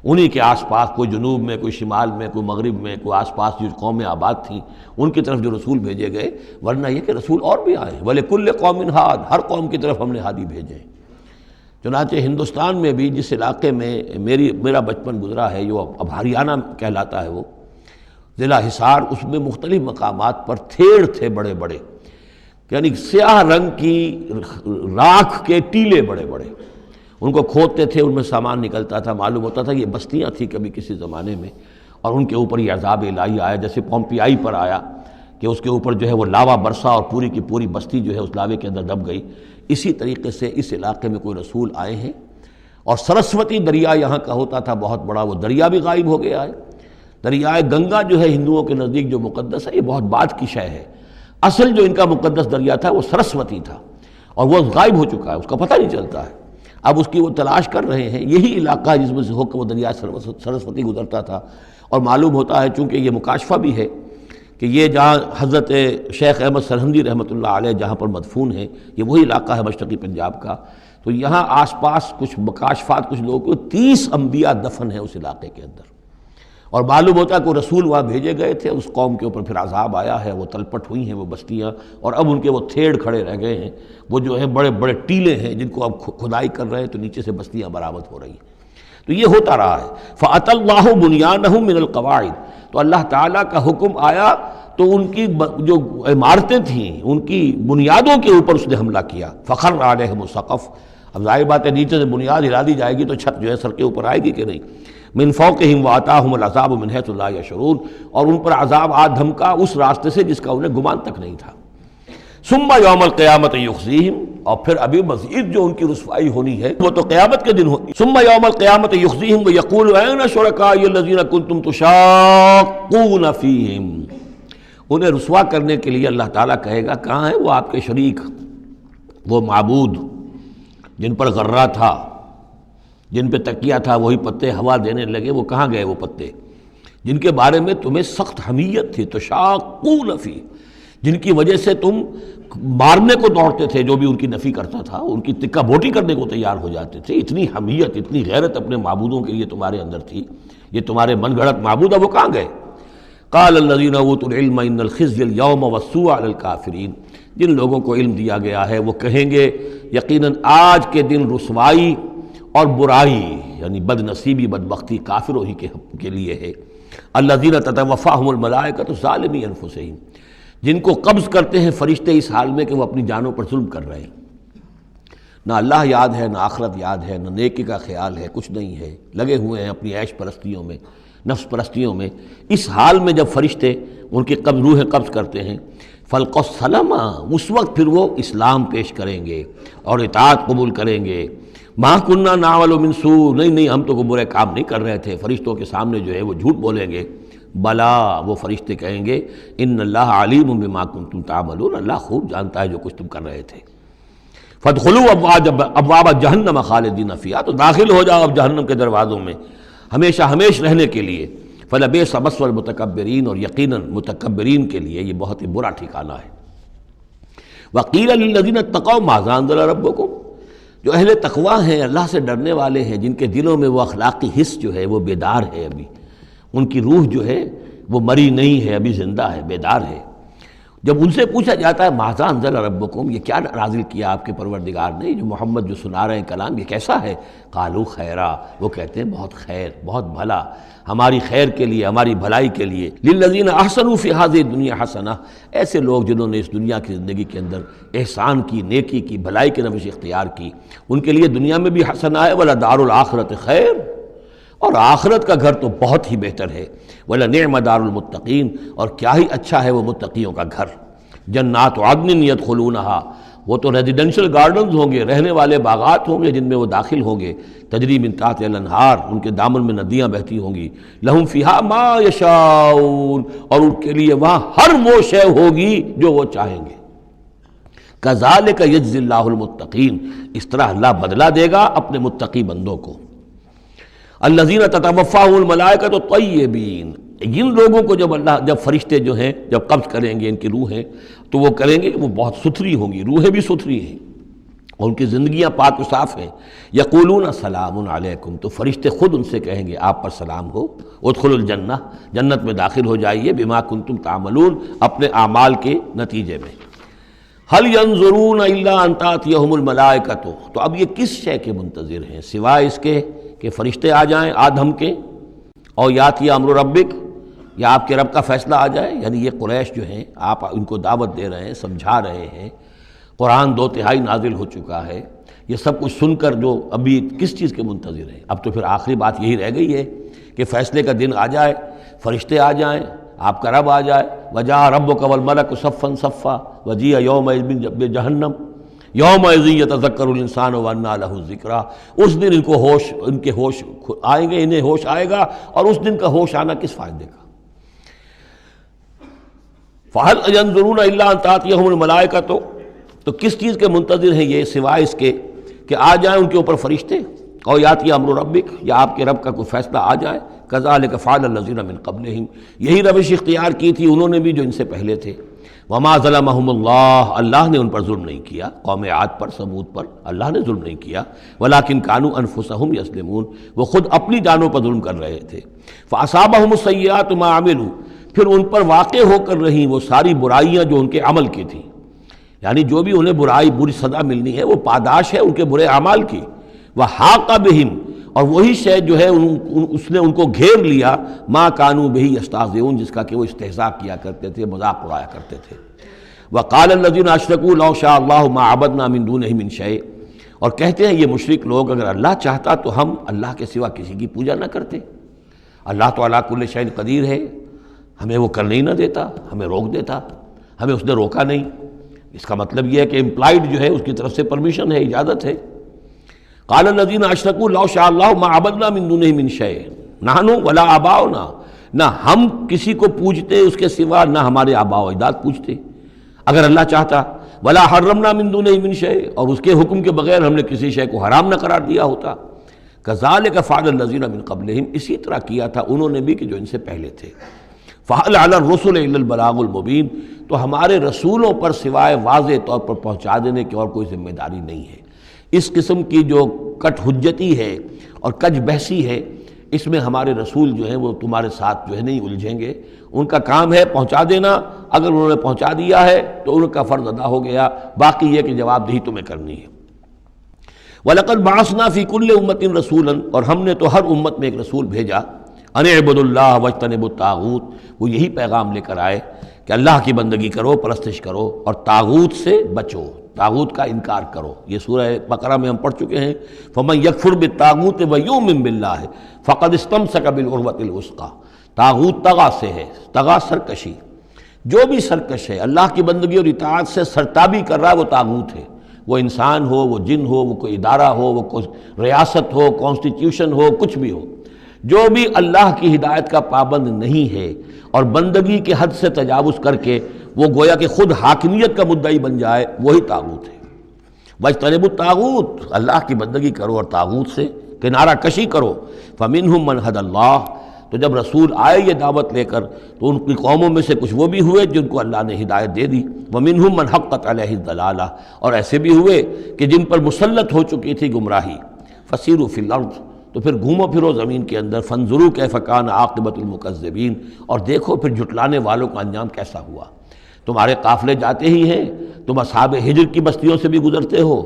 انہی کے آس پاس، کوئی جنوب میں، کوئی شمال میں، کوئی مغرب میں، کوئی آس پاس جو قومیں آباد تھیں ان کی طرف جو رسول بھیجے گئے، ورنہ یہ کہ رسول اور بھی آئے، وَلِكُلِّ قَوْمٍ ہاد، ہر قوم کی طرف ہم نے ہادی بھیجے۔ چنانچہ ہندوستان میں بھی جس علاقے میں میرا بچپن گزرا ہے، جو اب ہریانہ کہلاتا ہے، وہ ضلع حصار، اس میں مختلف مقامات پر تھیڑ تھے بڑے بڑے، یعنی سیاہ رنگ کی راکھ کے ٹیلے بڑے بڑے، ان کو کھودتے تھے، ان میں سامان نکلتا تھا، معلوم ہوتا تھا یہ بستیاں تھیں کبھی کسی زمانے میں، اور ان کے اوپر یہ عذاب الہی آیا، جیسے پومپیائی پر آیا کہ اس کے اوپر جو ہے وہ لاوا برسا اور پوری کی پوری بستی جو ہے اس لاوے کے اندر دب گئی۔ اسی طریقے سے اس علاقے میں کوئی رسول آئے ہیں، اور سرسوتی دریا یہاں کا ہوتا تھا بہت بڑا، وہ دریا بھی غائب ہو گیا ہے۔ دریائے گنگا جو ہے ہندوؤں کے نزدیک جو مقدس ہے، یہ بہت بعد کی شے ہے، اصل جو ان کا مقدس دریا تھا وہ سرسوتی تھا، اور وہ غائب ہو چکا ہے، اس کا پتہ نہیں چلتا ہے۔ اب اس کی وہ تلاش کر رہے ہیں، یہی علاقہ ہے جس میں سے ہو کے وہ دریا سرسوتی گزرتا تھا، اور معلوم ہوتا ہے چونکہ یہ مکاشفہ بھی ہے کہ یہ جہاں حضرت شیخ احمد سرہندی رحمۃ اللہ علیہ جہاں پر مدفون ہیں، یہ وہی علاقہ ہے مشرقی پنجاب کا، تو یہاں آس پاس کچھ مکاشفات، کچھ لوگوں کو 30 انبیاء دفن ہیں اس علاقے کے اندر، اور معلوم ہوتا ہے کہ رسول وہاں بھیجے گئے تھے، اس قوم کے اوپر پھر عذاب آیا ہے، وہ تلپٹ ہوئی ہیں وہ بستیاں، اور اب ان کے وہ تھیڑ کھڑے رہ گئے ہیں، وہ جو ہیں بڑے بڑے ٹیلے ہیں جن کو اب کھدائی کر رہے ہیں تو نیچے سے بستیاں برآمد ہو رہی ہیں۔ تو یہ ہوتا رہا ہے۔ فَأَتَى اللَّهُ بُنْيَانَهُم مِّنَ الْقَوَاعِدِ، تو اللہ تعالیٰ کا حکم آیا تو ان کی جو عمارتیں تھیں ان کی بنیادوں کے اوپر اس نے حملہ کیا۔ فَخَرَّ عَلَيْهِمُ السَّقْفُ، اب ظاہر بات ہے نیچے سے بنیاد ہلا دی جائے گی تو چھت جو ہے سر کے اوپر آئے گی کہ نہیں۔ مِن فَوْقِهِمْ وَأَتَاهُمُ الْعَذَابُ مِنْ حَيْثُ لَا يَشْعُرُونَ، اور ان پر عذاب آ دھمکا اس راستے سے جس کا انہیں گمان تک نہیں تھا۔ ثُمَّ يَوْمَ الْقِيَامَةِ يُخْزِيهِمْ، اور پھر ابھی مزید جو ان کی رسوائی ہونی ہے وہ تو قیامت کے دن ہوگی۔ ثُمَّ يَوْمَ الْقِيَامَةِ يُخْزِيهِمْ وَيَقُولُ أَيْنَ شُرَكَائِيَ الَّذِينَ كُنتُمْ تُشَاقُّونَ فِيهِمْ، انہیں رسوا کرنے کے لیے اللہ تعالیٰ کہے گا کہاں ہیں وہ آپ کے شریک، وہ معبود جن پر غرہ تھا، جن پہ تکیہ تھا، وہی پتے ہوا دینے لگے، وہ کہاں گئے وہ پتے جن کے بارے میں تمہیں سخت حمیت تھی، تشاقون فی، جن کی وجہ سے تم مارنے کو دوڑتے تھے، جو بھی ان کی نفی کرتا تھا ان کی تکہ بوٹی کرنے کو تیار ہو جاتے تھے، اتنی حمیت، اتنی غیرت اپنے معبودوں کے لیے تمہارے اندر تھی، یہ تمہارے من گھڑت معبود اب وہ کہاں گئے؟ قال الذین اوتوا العلم ان الخزي اليوم والسوء علی الکافرین، جن لوگوں کو علم دیا گیا ہے وہ کہیں گے یقیناً آج کے دن رسوائی اور برائی یعنی بد نصیبی بدبختی کافروں ہی کے لیے ہے۔ الذین تتوفاہم الملائکۃ ظالمی انفسہم، جن کو قبض کرتے ہیں فرشتے اس حال میں کہ وہ اپنی جانوں پر ظلم کر رہے ہیں، نہ اللہ یاد ہے، نہ آخرت یاد ہے، نہ نیکی کا خیال ہے، کچھ نہیں ہے، لگے ہوئے ہیں اپنی عیش پرستیوں میں، نفس پرستیوں میں۔ اس حال میں جب فرشتے ان کی روح قبض کرتے ہیں، فلق السلام، اس وقت پھر وہ اسلام پیش کریں گے اور اطاعت قبول کریں گے۔ ما کننا نعمل من سوء، نہیں ہم تو کوئی برے کام نہیں کر رہے تھے۔ فرشتوں کے سامنے جو ہے وہ جھوٹ بولیں گے۔ بلا، وہ فرشتے کہیں گے ان اللہ علیم بما کنتم تعملون، اللہ خوب جانتا ہے جو کچھ تم کر رہے تھے۔ فادخلوا ابواب جہنم خالدین فیہا، تو داخل ہو جاؤ اب جہنم کے دروازوں میں ہمیشہ ہمیش رہنے کے لیے۔ فلبئس مثوى المتکبرین، اور یقیناً متکبرین کے لیے یہ بہت ہی برا ٹھکانہ ہے۔ وقیل للذین اتقوا ماذا انزل ربکم، جو اہل تقویٰ ہیں، اللہ سے ڈرنے والے ہیں، جن کے دلوں میں وہ اخلاقی حس جو ہے وہ بیدار ہے، ابھی ان کی روح جو ہے وہ مری نہیں ہے، ابھی زندہ ہے، بیدار ہے۔ جب ان سے پوچھا جاتا ہے ماذا انزل ربکم، یہ کیا نازل کیا آپ کے پروردگار نے، جو محمد جو سنا رہے ہیں کلام، یہ کیسا ہے؟ قالوا خیرا، وہ کہتے ہیں بہت خیر، بہت بھلا، ہماری خیر کے لیے، ہماری بھلائی کے لیے۔ للذین احسنوا فی ھذہ الدنیا حسنہ، ایسے لوگ جنہوں نے اس دنیا کی زندگی کے اندر احسان کی، نیکی کی، بھلائی کی روش اختیار کی، ان کے لیے دنیا میں بھی حسنہ ہے۔ ولدار الآخرۃ خیر، اور آخرت کا گھر تو بہت ہی بہتر ہے۔ وَلَنِعْمَ دَارُ الْمُتَّقِينَ، اور کیا ہی اچھا ہے وہ متقیوں کا گھر۔ جنات عدن يدخلونها، وہ تو ریزیڈینشل گارڈنز ہوں گے، رہنے والے باغات ہوں گے جن میں وہ داخل ہوں گے۔ تجری من تحتها الانہار، ان کے دامن میں ندیاں بہتی ہوں گی۔ لہم فیہا ما یشاؤون، اور ان کے لیے وہاں ہر وہ شے ہوگی جو وہ چاہیں گے۔ کذالک یجزی اللہ المتقین، اس طرح اللہ بدلہ دے گا اپنے متقی بندوں کو۔ الذین تتوفاہم الملائکۃ الطیبین، ان لوگوں کو جب فرشتے جو ہیں جب قبض کریں گے ان کی روحیں، تو وہ کریں گے کہ وہ بہت ستھری ہوں گی، روحیں بھی ستھری ہیں اور ان کی زندگیاں پاک و صاف ہیں۔ یقولون سلام علیکم، تو فرشتے خود ان سے کہیں گے آپ پر سلام ہو۔ ادخلوا الجنہ، جنت میں داخل ہو جائیے، بما کنتم تعملون، اپنے اعمال کے نتیجے میں۔ هل ينظرون الا ان تاتيهم الملائکۃ، تو اب یہ کس شے کے منتظر ہیں سوائے اس کے کہ فرشتے آ جائیں آدم کے، اور یاتی امر ربک، یا آپ کے رب کا فیصلہ آ جائے۔ یعنی یہ قریش جو ہیں، آپ ان کو دعوت دے رہے ہیں، سمجھا رہے ہیں، قرآن 2 تہائی نازل ہو چکا ہے، یہ سب کچھ سن کر جو ابھی کس چیز کے منتظر ہیں؟ اب تو پھر آخری بات یہی رہ گئی ہے کہ فیصلے کا دن آ جائے، فرشتے آ جائیں، آپ کا رب آ جائے۔ وجاء ربک والملک صفا صفا وجیء یومئذ بجہنم یومئذ یتذکر الانسان وانیٰ لہ الذکریٰ، اس دن ان کے ہوش آئیں گے، انہیں ہوش آئے گا، اور اس دن کا ہوش آنا کس فائدے کا؟ فَهَلْ يَنظُرُونَ إِلَّا أَن تَأْتِيَهُمُ الْمَلَائِكَةُ، تو کس چیز کے منتظر ہیں یہ سوائے اس کے کہ آ جائیں ان کے اوپر فرشتے، اور یاتی امر ربک، یا آپ کے رب کا کوئی فیصلہ آ جائے۔ کذالک فعل الذین من قبلہم، یہی روش اختیار کی تھی انہوں نے بھی جو ان سے پہلے تھے۔ وما ظلمہم اللہ، اللہ نے ان پر ظلم نہیں کیا، قوم عاد پر، ثمود پر اللہ نے ظلم نہیں کیا۔ ولکن کانوا انفسہم یظلمون، وہ خود اپنی جانوں پر ظلم کر رہے تھے۔ فاصابہم السیئات ما عملوا، پھر ان پر واقع ہو کر رہیں وہ ساری برائیاں جو ان کے عمل کی تھیں، یعنی جو بھی انہیں بری سزا ملنی ہے وہ پاداش ہے ان کے برے اعمال کی۔ وحاق بہم، اور وہی شے جو ہے اس نے ان کو گھیر لیا، ما کانوا بہ یستہزئون، جس کا کہ وہ استہزاء کیا کرتے تھے، مذاق اڑایا کرتے تھے۔ وقال الذین اشرکوا لو شاء اللہ ما عبدنا من دونہ من شیء، اور کہتے ہیں یہ مشرک لوگ اگر اللہ چاہتا تو ہم اللہ کے سوا کسی کی پوجا نہ کرتے۔ اللہ تو علی کل شیء قدیر ہے، ہمیں وہ کرنے ہی نہ دیتا، ہمیں روک دیتا، ہمیں اس نے روکا نہیں۔ اس کا مطلب یہ ہے کہ امپلائڈ جو ہے اس کی طرف سے پرمیشن ہے، اجازت ہے۔ قال الذین اشرکوا لو شاء اللہ ما عبدنا من دونہ من شیء نحن ولا آباؤنا، نہ ہم کسی کو پوجتے اس کے سوا، نہ ہمارے آباء و اجداد پوجتے اگر اللہ چاہتا۔ ولا حرمنا من دونہ من شیء، اور اس کے حکم کے بغیر ہم نے کسی شے کو حرام نہ قرار دیا ہوتا۔ کذالک فعل الذین من قبلہم، اسی طرح کیا تھا انہوں نے بھی کہ جو ان سے پہلے تھے۔ فَهَلْ عَلَى الرُّسُلِ إِلَّا الْبَلَاغُ الْمُبِينُ، تو ہمارے رسولوں پر سوائے واضح طور پر پہنچا دینے کی اور کوئی ذمہ داری نہیں ہے۔ اس قسم کی جو کٹ حجتی ہے اور کج بحثی ہے، اس میں ہمارے رسول جو ہیں وہ تمہارے ساتھ جو ہے نہیں الجھیں گے، ان کا کام ہے پہنچا دینا، اگر انہوں نے پہنچا دیا ہے تو ان کا فرض ادا ہو گیا، باقی یہ کہ جواب دہی تمہیں کرنی ہے۔ وَلَقَدْ بَعَثْنَا فِي كُلِّ أُمَّةٍ رَسُولًا، اور ہم نے تو ہر امت میں ایک رسول بھیجا، ان اعبدوا اللہ واجتنبوا الطاغوت، وہ یہی پیغام لے کر آئے کہ اللہ کی بندگی کرو، پرستش کرو، اور طاغوت سے بچو، طاغوت کا انکار کرو۔ یہ سورہ بقرہ میں ہم پڑھ چکے ہیں۔ فمن یکفر بالطاغوت ویؤمن باللہ فقد استمسک بالعروۃ الوثقی، طاغوت طغا سے ہے، طغا سرکشی، جو بھی سرکش ہے اللہ کی بندگی اور اطاعت سے سرتابی کر رہا ہے وہ طاغوت ہے، وہ انسان ہو، وہ جن ہو، وہ کوئی ادارہ ہو، وہ کوئی ریاست ہو، کانسٹیٹیوشن ہو، کچھ بھی ہو، جو بھی اللہ کی ہدایت کا پابند نہیں ہے اور بندگی کے حد سے تجاوز کر کے وہ گویا کہ خود حاکمیت کا مدعی بن جائے، وہی طاغوت ہے۔ واجتنبوا الطاغوت، اللہ کی بندگی کرو اور طاغوت سے کنارہ کشی کرو۔ فمنہم من ھدی اللہ، تو جب رسول آئے یہ دعوت لے کر تو ان کی قوموں میں سے کچھ وہ بھی ہوئے جن کو اللہ نے ہدایت دے دی، ومنہم من حقت علیہ الضلالہ، اور ایسے بھی ہوئے کہ جن پر مسلط ہو چکی تھی گمراہی۔ فسیروا فی الارض، تو پھر گھومو پھرو زمین کے اندر، فانظروا کیف کان عاقبۃ المکذبین، اور دیکھو پھر جھٹلانے والوں کا انجام کیسا ہوا۔ تمہارے قافلے جاتے ہی ہیں، تم اصحاب ہجر کی بستیوں سے بھی گزرتے ہو،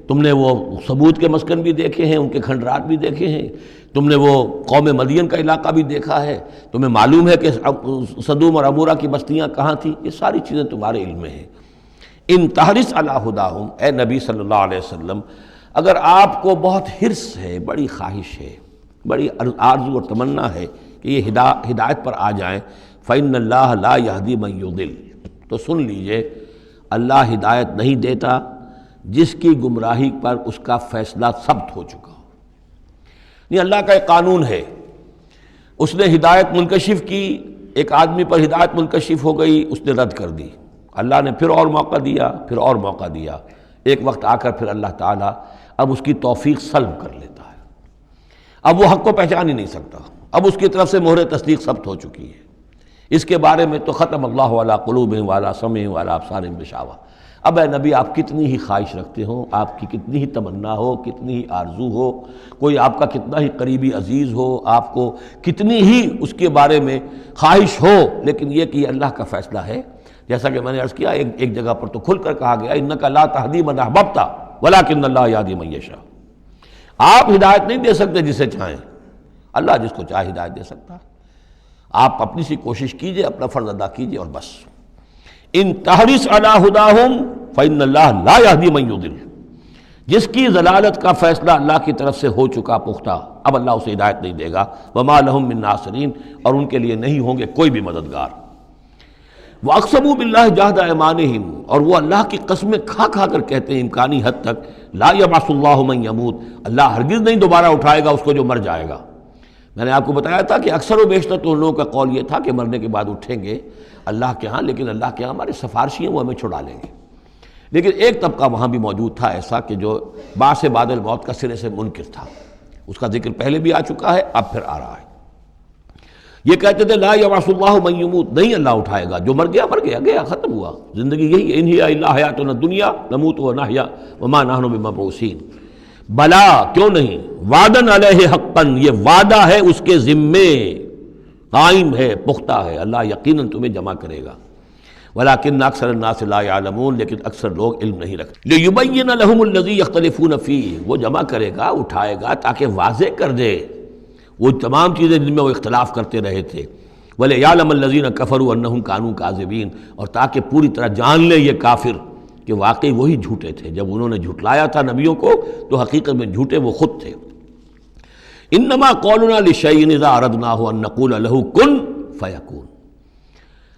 تم نے وہ ثمود کے مسکن بھی دیکھے ہیں، ان کے کھنڈرات بھی دیکھے ہیں، تم نے وہ قوم مدین کا علاقہ بھی دیکھا ہے، تمہیں معلوم ہے کہ سدوم اور عمورہ کی بستیاں کہاں تھیں، یہ ساری چیزیں تمہارے علم میں ہیں۔ ان تحرص علی ہداہم، اے نبی صلی اللہ علیہ وسلم، اگر آپ کو بہت حرص ہے، بڑی خواہش ہے، بڑی آرزو اور تمنا ہے کہ یہ ہدایت پر آ جائیں، فإن اللہ لا یہدی من یضل، تو سن لیجئے اللہ ہدایت نہیں دیتا جس کی گمراہی پر اس کا فیصلہ ثبت ہو چکا ہو۔ نہیں، اللہ کا ایک قانون ہے، اس نے ہدایت منکشف کی، ایک آدمی پر ہدایت منکشف ہو گئی، اس نے رد کر دی، اللہ نے پھر اور موقع دیا، پھر اور موقع دیا، ایک وقت آ کر پھر اللہ تعالیٰ اب اس کی توفیق سلب کر لیتا ہے، اب وہ حق کو پہچان ہی نہیں سکتا، اب اس کی طرف سے مہر تصدیق ثبت ہو چکی ہے۔ اس کے بارے میں تو ختم اللہ علی قلوبہم وعلی سمعہم وعلی ابصارہم غشاوہ۔ اب اے نبی، آپ کتنی ہی خواہش رکھتے ہوں، آپ کی کتنی ہی تمنا ہو، کتنی ہی آرزو ہو، کوئی آپ کا کتنا ہی قریبی عزیز ہو، آپ کو کتنی ہی اس کے بارے میں خواہش ہو، لیکن یہ کہ یہ اللہ کا فیصلہ ہے۔ جیسا کہ میں نے عرض کیا، ایک جگہ پر تو کھل کر کہا گیا، انک لا تہدی من احببت ولکن اللہ یہدی من یشاء، آپ ہدایت نہیں دے سکتے جسے چاہیں، اللہ جس کو چاہے ہدایت دے سکتا ہے۔ آپ اپنی سی کوشش کیجئے، اپنا فرض ادا کیجئے اور بس۔ ان تحرص علی ہداہم فإن اللہ لا یہدی من یضل، جس کی ضلالت کا فیصلہ اللہ کی طرف سے ہو چکا پختہ، اب اللہ اسے ہدایت نہیں دے گا۔ وما لہم من ناصرین، اور ان کے لیے نہیں ہوں گے کوئی بھی مددگار۔ وَأَقْسَمُوا بِاللَّهِ جَهْدَ أَيْمَانِهِمْ، اور وہ اللہ کی قسمیں کھا کھا کر کہتے ہیں امکانی حد تک، لا يبعث اللہ من يموت، اللہ ہرگز نہیں دوبارہ اٹھائے گا اس کو جو مر جائے گا۔ میں نے آپ کو بتایا تھا کہ اکثر و بیشتر تو ان لوگوں کا قول یہ تھا کہ مرنے کے بعد اٹھیں گے اللہ کے ہاں، لیکن اللہ کے ہاں ہمارے سفارشی ہیں، وہ ہمیں چھڑا لیں گے۔ لیکن ایک طبقہ وہاں بھی موجود تھا ایسا کہ جو بعث بعد الموت کا سرے سے منکر تھا، اس کا ذکر پہلے بھی آ چکا ہے، اب پھر آ رہا ہے۔ یہ کہتے تھے لا یبعث اللہ من یموت، نہیں اللہ اٹھائے گا، جو مر گیا مر گیا، گیا ختم ہوا، زندگی یہی ہے، ان ہی الا حیاتنا الدنیا نموت و نحیا وما نحن بمبعوثین۔ بلا، کیوں نہیں، وعدن علیہ حقا، یہ وعدہ ہے اس کے ذمے، قائم ہے، پختہ ہے، اللہ یقیناً تمہیں جمع کرے گا۔ ولکن اکثر الناس لا یعلمون، لیکن اکثر لوگ علم نہیں رکھتے۔ لیبین لہم الذی یختلفون فیہ، وہ جمع کرے گا، اٹھائے گا تاکہ واضح کر دے وہ تمام چیزیں جن میں وہ اختلاف کرتے رہے تھے۔ وَلِيَعْلَمَ الَّذِينَ كَفَرُوا أَنَّهُمْ كَانُوا كَاذِبِينَ، اور تاکہ پوری طرح جان لے یہ کافر کہ واقعی وہی جھوٹے تھے، جب انہوں نے جھٹلایا تھا نبیوں کو تو حقیقت میں جھوٹے وہ خود تھے۔ انما قولنا لشیء اذا اردناه ان نقول له کن فیکون،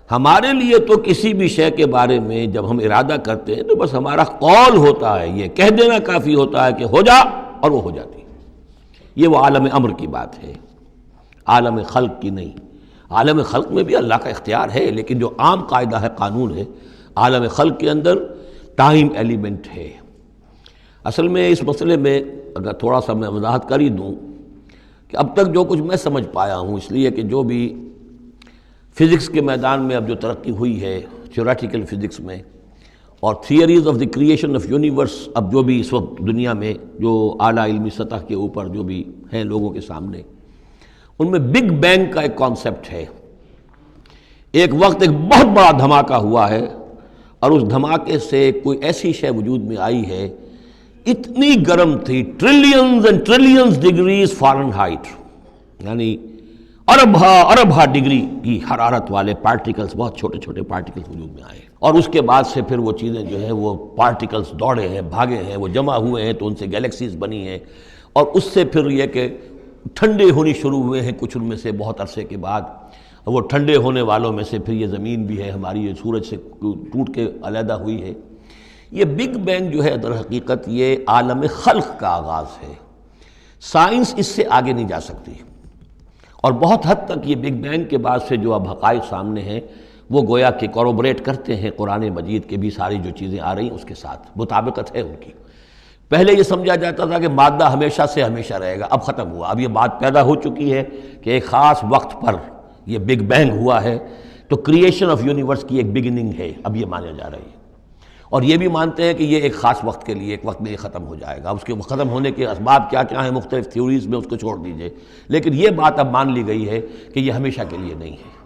ہمارے لیے تو کسی بھی شے کے بارے میں جب ہم ارادہ کرتے ہیں تو بس ہمارا قول ہوتا ہے، یہ کہہ دینا کافی ہوتا ہے کہ ہو جا، اور وہ ہو جاتی ہے۔ یہ وہ عالم امر کی بات ہے، عالم خلق کی نہیں۔ عالم خلق میں بھی اللہ کا اختیار ہے، لیکن جو عام قاعدہ ہے، قانون ہے، عالم خلق کے اندر ٹائم ایلیمنٹ ہے۔ اصل میں اس مسئلے میں اگر تھوڑا سا میں وضاحت کر ہی دوں کہ اب تک جو کچھ میں سمجھ پایا ہوں، اس لیے کہ جو بھی فزکس کے میدان میں اب جو ترقی ہوئی ہے، تھیوریٹیکل فزکس میں، اور theories of the creation of universe, اب جو بھی اس وقت دنیا میں جو اعلیٰ علمی سطح کے اوپر جو بھی ہیں لوگوں کے سامنے، ان میں بگ بینگ کا ایک کانسیپٹ ہے۔ ایک وقت ایک بہت بڑا دھماکہ ہوا ہے، اور اس دھماکے سے کوئی ایسی شے وجود میں آئی ہے، اتنی گرم تھی، trillions and trillions degrees foreign height, یعنی اربہ ڈگری کی حرارت والے پارٹیکلز، بہت چھوٹے چھوٹے پارٹیکلز وجود میں آئے، اور اس کے بعد سے پھر وہ چیزیں جو ہیں وہ پارٹیکلز دوڑے ہیں، بھاگے ہیں، وہ جمع ہوئے ہیں تو ان سے گیلیکسیز بنی ہیں، اور اس سے پھر یہ کہ ٹھنڈے ہونی شروع ہوئے ہیں کچھ ان میں سے بہت عرصے کے بعد، وہ ٹھنڈے ہونے والوں میں سے پھر یہ زمین بھی ہے ہماری، یہ سورج سے ٹوٹ کے علیحدہ ہوئی ہے۔ یہ بگ بینگ جو ہے در حقیقت یہ عالم خلق کا آغاز ہے، سائنس اس سے آگے نہیں جا سکتی، اور بہت حد تک یہ بگ بینگ کے بعد سے جو اب حقائق سامنے ہیں وہ گویا کہ کوروبریٹ کرتے ہیں قرآن مجید کے بھی ساری جو چیزیں آ رہی ہیں اس کے ساتھ مطابقت ہے ان کی۔ پہلے یہ سمجھا جاتا تھا کہ مادہ ہمیشہ سے ہمیشہ رہے گا، اب ختم ہوا، اب یہ بات پیدا ہو چکی ہے کہ ایک خاص وقت پر یہ بگ بینگ ہوا ہے، تو کریشن آف یونیورس کی ایک بگننگ ہے، اب یہ مانا جا رہی ہے، اور یہ بھی مانتے ہیں کہ یہ ایک خاص وقت کے لیے، ایک وقت میں یہ ختم ہو جائے گا۔ اس کے ختم ہونے کے اسباب کیا کیا ہیں مختلف تھیوریز میں، اس کو چھوڑ دیجئے، لیکن یہ بات اب مان لی گئی ہے کہ یہ ہمیشہ کے لیے نہیں ہے۔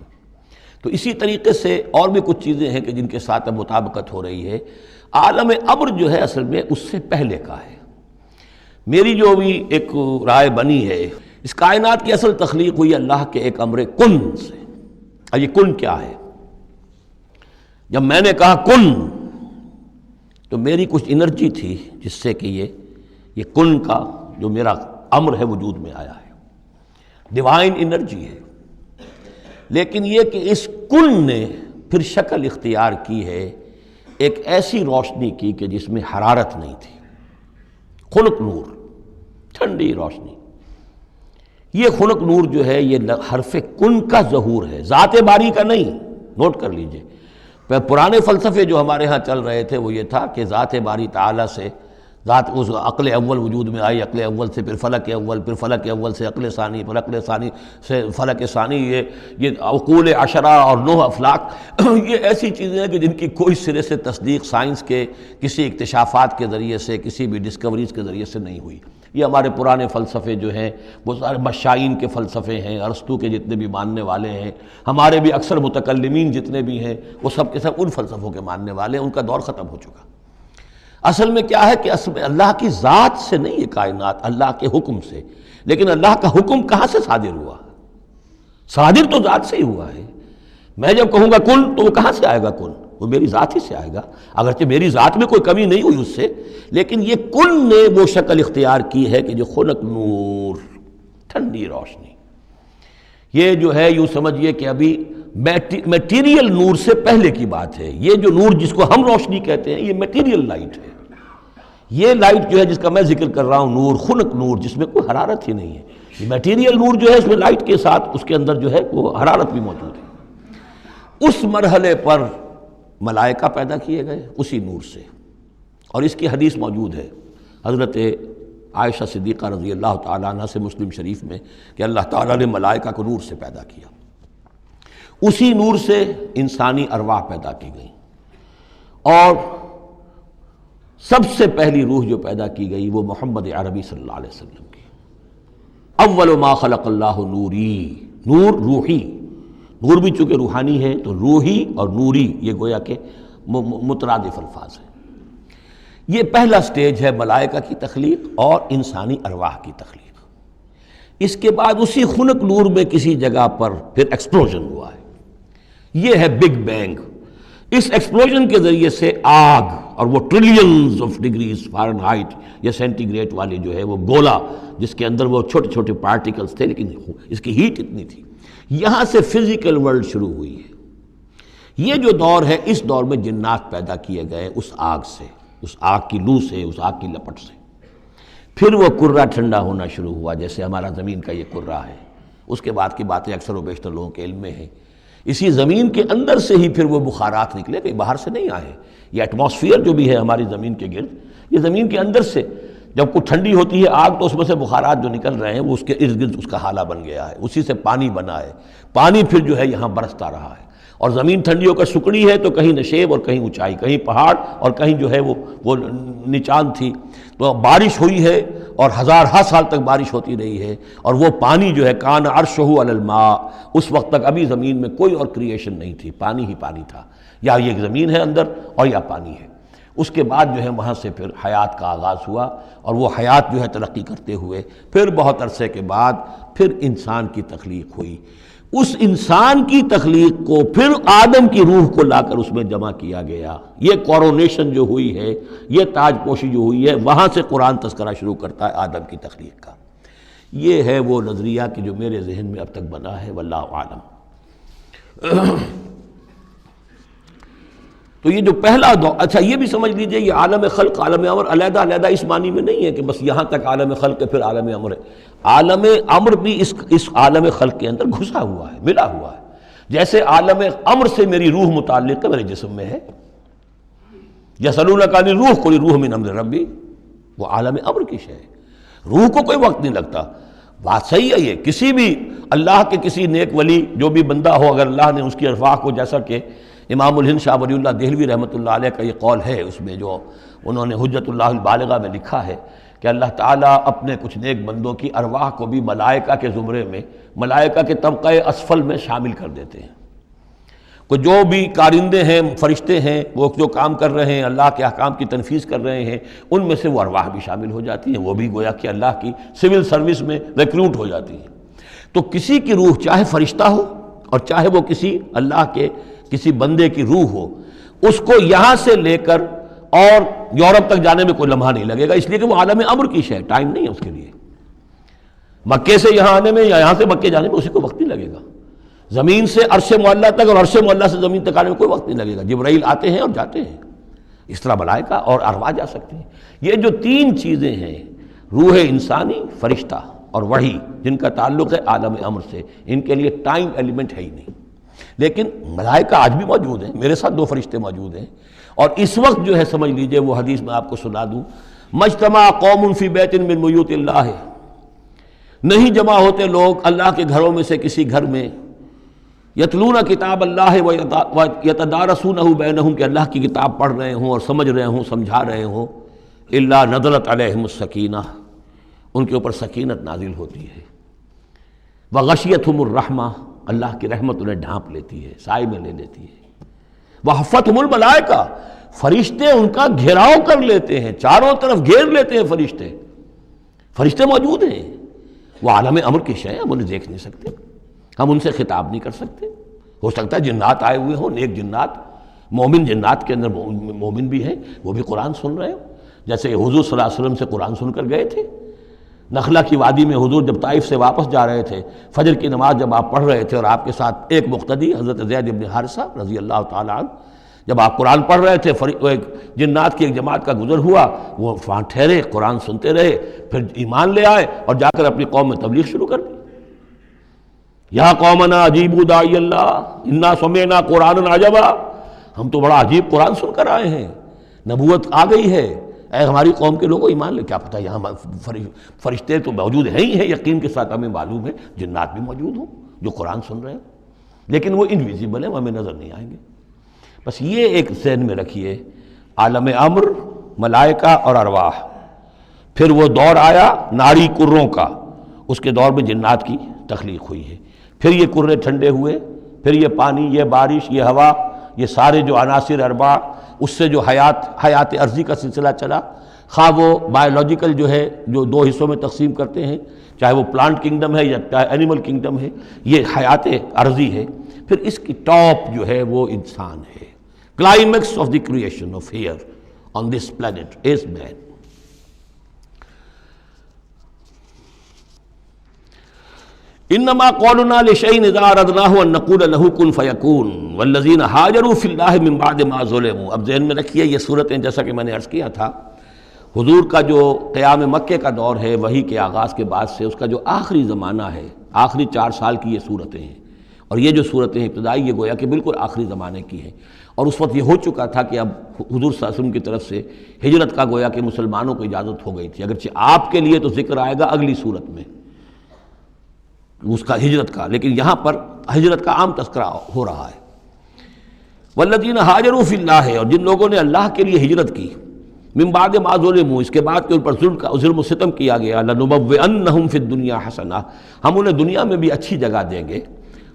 تو اسی طریقے سے اور بھی کچھ چیزیں ہیں کہ جن کے ساتھ اب مطابقت ہو رہی ہے۔ عالم ابر جو ہے اصل میں اس سے پہلے کا ہے۔ میری جو بھی ایک رائے بنی ہے، اس کائنات کی اصل تخلیق ہوئی اللہ کے ایک امر کن سے۔ اور یہ کن کیا ہے؟ جب میں نے کہا کن تو میری کچھ انرجی تھی جس سے کہ یہ کن کا جو میرا امر ہے وجود میں آیا ہے، ڈیوائن انرجی ہے، لیکن یہ کہ اس کن نے پھر شکل اختیار کی ہے ایک ایسی روشنی کی کہ جس میں حرارت نہیں تھی، خنک نور، ٹھنڈی روشنی۔ یہ خنک نور جو ہے یہ حرف کن کا ظہور ہے، ذات باری کا نہیں، نوٹ کر لیجئے۔ پرانے فلسفے جو ہمارے ہاں چل رہے تھے وہ یہ تھا کہ ذات باری تعالیٰ سے ذات اس عقل اول وجود میں آئی، عقل اول سے پھر فلک اول، پھر فلک اول سے عقل ثانی، پھر عقل ثانی سے فلک ثانی، یہ عقول عشرہ اور 9 افلاک، یہ ایسی چیزیں ہیں کہ جن کی کوئی سرے سے تصدیق سائنس کے کسی اکتشافات کے ذریعے سے، کسی بھی ڈسکوریز کے ذریعے سے نہیں ہوئی۔ یہ ہمارے پرانے فلسفے جو ہیں وہ سارے مشائین کے فلسفے ہیں، ارسطو کے جتنے بھی ماننے والے ہیں، ہمارے بھی اکثر متکلمین جتنے بھی ہیں وہ سب کے سب ان فلسفوں کے ماننے والے ہیں، ان کا دور ختم ہو چکا۔ اصل میں کیا ہے کہ اصل میں اللہ کی ذات سے نہیں یہ کائنات، اللہ کے حکم سے، لیکن اللہ کا حکم کہاں سے صادر ہوا؟ صادر تو ذات سے ہی ہوا ہے۔ میں جب کہوں گا کن تو وہ کہاں سے آئے گا؟ کن وہ میری ذات ہی سے آئے گا، اگرچہ میری ذات میں کوئی کمی نہیں ہوئی اس سے، لیکن یہ کن نے وہ شکل اختیار کی ہے کہ جو خنک نور، ٹھنڈی روشنی، یہ جو ہے یوں سمجھیے کہ ابھی میٹیریل نور سے پہلے کی بات ہے۔ یہ جو نور جس کو ہم روشنی کہتے ہیں یہ میٹیریل لائٹ ہے۔ یہ لائٹ جو ہے جس کا میں ذکر کر رہا ہوں، نور، خنک نور، جس میں کوئی حرارت ہی نہیں ہے، یہ میٹیریل نور جو ہے اس میں لائٹ کے ساتھ اس کے اندر جو ہے وہ حرارت بھی موجود ہے۔ اس مرحلے پر ملائکہ پیدا کیے گئے اسی نور سے، اور اس کی حدیث موجود ہے حضرت عائشہ صدیقہ رضی اللہ تعالیٰ عنہ سے مسلم شریف میں کہ اللہ تعالیٰ نے ملائکہ کو نور سے پیدا کیا، اسی نور سے انسانی ارواح پیدا کی گئی، اور سب سے پہلی روح جو پیدا کی گئی وہ محمد عربی صلی اللہ علیہ وسلم کی۔ اول ما خلق اللہ نوری، نور روحی، نور بھی چونکہ روحانی ہے تو روحی اور نوری یہ گویا کہ مترادف الفاظ ہیں۔ یہ پہلا سٹیج ہے ملائکہ کی تخلیق اور انسانی ارواح کی تخلیق۔ اس کے بعد اسی خنک نور میں کسی جگہ پر پھر ایکسپلوژن ہوا ہے، یہ ہے بگ بینگ۔ اس ایکسپلوژن کے ذریعے سے آگ، اور وہ trillions of degrees foreign height یا سینٹی گریڈ والی جو ہے وہ گولا جس کے اندر وہ چھوٹے چھوٹے پارٹیکلز تھے لیکن اس کی ہیٹ اتنی تھی، یہاں سے فزیکل ورلڈ شروع ہوئی ہے۔ یہ جو دور ہے اس دور میں جنات پیدا کیے گئے اس آگ سے، اس آگ کی لو سے، اس آگ کی لپٹ سے۔ پھر وہ کرہ ٹھنڈا ہونا شروع ہوا جیسے ہمارا زمین کا یہ کرہ ہے۔ اس کے بعد کی باتیں اکثر و بیشتر لوگوں کے علم میں ہیں۔ اسی زمین کے اندر سے ہی پھر وہ بخارات نکلے، کہیں باہر سے نہیں آئے۔ یہ ایٹماسفیئر جو بھی ہے ہماری زمین کے گرد، یہ زمین کے اندر سے جب کوئی ٹھنڈی ہوتی ہے آگ تو اس میں سے بخارات جو نکل رہے ہیں وہ اس کے ارد گرد اس کا حالہ بن گیا ہے، اسی سے پانی بنا ہے، پانی پھر جو ہے یہاں برستا رہا ہے، اور زمین ٹھنڈی ہو کر سکڑی ہے تو کہیں نشیب اور کہیں اونچائی، کہیں پہاڑ اور کہیں جو ہے وہ نچان تھی، تو بارش ہوئی ہے اور ہزارہا سال تک بارش ہوتی رہی ہے، اور وہ پانی جو ہے کان عرشہ علی الماء، اس وقت تک ابھی زمین میں کوئی اور کریشن نہیں تھی، پانی ہی پانی تھا، یا یہ زمین ہے اندر اور یا پانی ہے۔ اس کے بعد جو ہے وہاں سے پھر حیات کا آغاز ہوا، اور وہ حیات جو ہے ترقی کرتے ہوئے پھر بہت عرصے کے بعد پھر انسان کی تخلیق ہوئی۔ اس انسان کی تخلیق کو پھر آدم کی روح کو لا کر اس میں جمع کیا گیا۔ یہ کورونیشن جو ہوئی ہے، یہ تاج پوشی جو ہوئی ہے، وہاں سے قرآن تذکرہ شروع کرتا ہے آدم کی تخلیق کا۔ یہ ہے وہ نظریہ کہ جو میرے ذہن میں اب تک بنا ہے، واللہ اعلم۔ تو یہ جو پہلا دور، اچھا یہ بھی سمجھ لیجئے یہ عالم خلق عالم امر علیحدہ علیحدہ اس معنی میں نہیں ہے کہ بس یہاں تک عالم خلق ہے پھر عالم امر ہے. عالم امر بھی اس عالم خلق کے اندر گھسا ہوا ہے، ملا ہوا ہے. جیسے عالم امر سے میری روح متعلق ہے، میرے جسم میں ہے. یسألونک عن الروح قل الروح من امر ربی، وہ عالم امر کی شے ہے. روح کو کوئی وقت نہیں لگتا. بات صحیح ہے یہ، کسی بھی اللہ کے کسی نیک ولی جو بھی بندہ ہو، اگر اللہ نے اس کی ارواح کو، جیسا کہ امام الہند شاہ ولی اللہ دہلوی رحمۃ اللہ علیہ کا یہ قول ہے، اس میں جو انہوں نے حجت اللہ البالغہ میں لکھا ہے کہ اللہ تعالیٰ اپنے کچھ نیک بندوں کی ارواح کو بھی ملائکہ کے زمرے میں، ملائکہ کے طبقہ اسفل میں شامل کر دیتے ہیں. کہ جو بھی کارندے ہیں، فرشتے ہیں، وہ جو کام کر رہے ہیں، اللہ کے احکام کی تنفیذ کر رہے ہیں، ان میں سے وہ ارواح بھی شامل ہو جاتی ہیں. وہ بھی گویا کہ اللہ کی سول سروس میں ریکروٹ ہو جاتی ہیں. تو کسی کی روح چاہے فرشتہ ہو اور چاہے وہ کسی اللہ کے کسی بندے کی روح ہو، اس کو یہاں سے لے کر اور یورپ تک جانے میں کوئی لمحہ نہیں لگے گا، اس لیے کہ وہ عالم امر کی شے، ٹائم نہیں ہے اس کے لیے. مکے سے یہاں آنے میں یا یہاں سے مکے جانے میں اسی کو وقت نہیں لگے گا. زمین سے عرش معلیٰ تک اور عرش معلیٰ سے زمین تک آنے میں کوئی وقت نہیں لگے گا. جبرائیل آتے ہیں اور جاتے ہیں، اس طرح ملائکہ اور ارواح جا سکتے ہیں. یہ جو تین چیزیں ہیں، روح انسانی، فرشتہ اور وحی، جن کا تعلق ہے عالم امر سے، ان کے لیے ٹائم ایلیمنٹ ہے ہی نہیں. لیکن ملائکہ آج بھی موجود ہیں، میرے ساتھ 2 فرشتے موجود ہیں. اور اس وقت جو ہے سمجھ لیجئے وہ حدیث میں آپ کو سنا دوں، مجتمع قوم فی بیت من بیوت اللہ، نہیں جمع ہوتے لوگ اللہ کے گھروں میں سے کسی گھر میں، یتلون کتاب اللہ ویتدارسونہ بینہم، کہ اللہ کی کتاب پڑھ رہے ہوں اور سمجھ رہے ہوں، سمجھا رہے ہوں، الا نزلت علیہم السکینہ، ان کے اوپر سکینت نازل ہوتی ہے. وغشیتہم الرحمہ، اللہ کی رحمت انہیں ڈھانپ لیتی ہے، سائے میں لے لیتی ہے. وحفتہم الملائکہ، فرشتے ان کا گھیراؤ کر لیتے ہیں، چاروں طرف گھیر لیتے ہیں فرشتے. فرشتے موجود ہیں، وہ عالم امر کی شے، ہم انہیں دیکھ نہیں سکتے، ہم ان سے خطاب نہیں کر سکتے. ہو سکتا ہے جنات آئے ہوئے ہوں، نیک جنات، مومن جنات کے اندر مومن بھی ہیں، وہ بھی قرآن سن رہے ہوں، جیسے حضور صلی اللہ علیہ وسلم سے قرآن سن کر گئے تھے. نخلا کی وادی میں حضور جب طائف سے واپس جا رہے تھے، فجر کی نماز جب آپ پڑھ رہے تھے اور آپ کے ساتھ ایک مقتدی حضرت زید بن حارثہ رضی اللہ تعالیٰ عنہ، جب آپ قرآن پڑھ رہے تھے، ایک جنات کی ایک جماعت کا گزر ہوا، وہ وہاں ٹھہرے، قرآن سنتے رہے، پھر ایمان لے آئے اور جا کر اپنی قوم میں تبلیغ شروع کر دی. یا قومنا اجیبوا داعی اللہ انا سمعنا قرآنا عجبا، ہم تو بڑا عجیب قرآن سن کر آئے ہیں، نبوت آ گئی ہے، اے ہماری قوم کے لوگوں ایمان لے. کیا پتہ یہاں فرشتے تو موجود ہیں ہی ہیں، یقین کے ساتھ ہمیں معلوم ہے جنات بھی موجود ہوں جو قرآن سن رہے ہیں، لیکن وہ انویزیبل ہیں، وہ ہمیں نظر نہیں آئیں گے. بس یہ ایک ذہن میں رکھیے، عالم امر، ملائکہ اور ارواح. پھر وہ دور آیا ناری کروں کا، اس کے دور میں جنات کی تخلیق ہوئی ہے. پھر یہ کرے ٹھنڈے ہوئے، پھر یہ پانی، یہ بارش، یہ ہوا، یہ سارے جو عناصر اربع، اس سے جو حیات عرضی کا سلسلہ چلا، خواہ وہ بایولوجیکل جو ہے جو 2 حصوں میں تقسیم کرتے ہیں، چاہے وہ پلانٹ کنگڈم ہے یا چاہے اینیمل کنگڈم ہے، یہ حیات عرضی ہے. پھر اس کی ٹاپ جو ہے وہ انسان ہے. Climax of the creation of here on this planet is man. انما قولنا لشيء اذا اردناه ان نقول له كن فيكون والذين هاجروا في الله من بعد ما ظلموا. اب ذہن میں رکھیے یہ صورتیں، جیسا کہ میں نے عرض کیا تھا، حضور کا جو قیام مکے کا دور ہے، وحی کے آغاز کے بعد سے اس کا جو آخری زمانہ ہے، آخری 4 سال کی یہ صورتیں ہیں. اور یہ جو صورتیں ابتدائی، یہ گویا کہ بالکل آخری زمانے کی ہیں. اور اس وقت یہ ہو چکا تھا کہ اب حضور صلی اللہ علیہ وسلم کی طرف سے ہجرت کا گویا کہ مسلمانوں کو اجازت ہو گئی تھی. اگرچہ آپ کے لیے تو ذکر آئے گا اگلی صورت میں اس کا ہجرت کا، لیکن یہاں پر ہجرت کا عام تذکرہ ہو رہا ہے. والذین ہاجروا فی اللہ، اور جن لوگوں نے اللہ کے لیے ہجرت کی، من بعد ما ظلموا، اس کے بعد کہ ان پر ظلم و ستم کیا گیا، لنبوئنہم فی الدنیا حسنہ، ہم انہیں دنیا میں بھی اچھی جگہ دیں گے.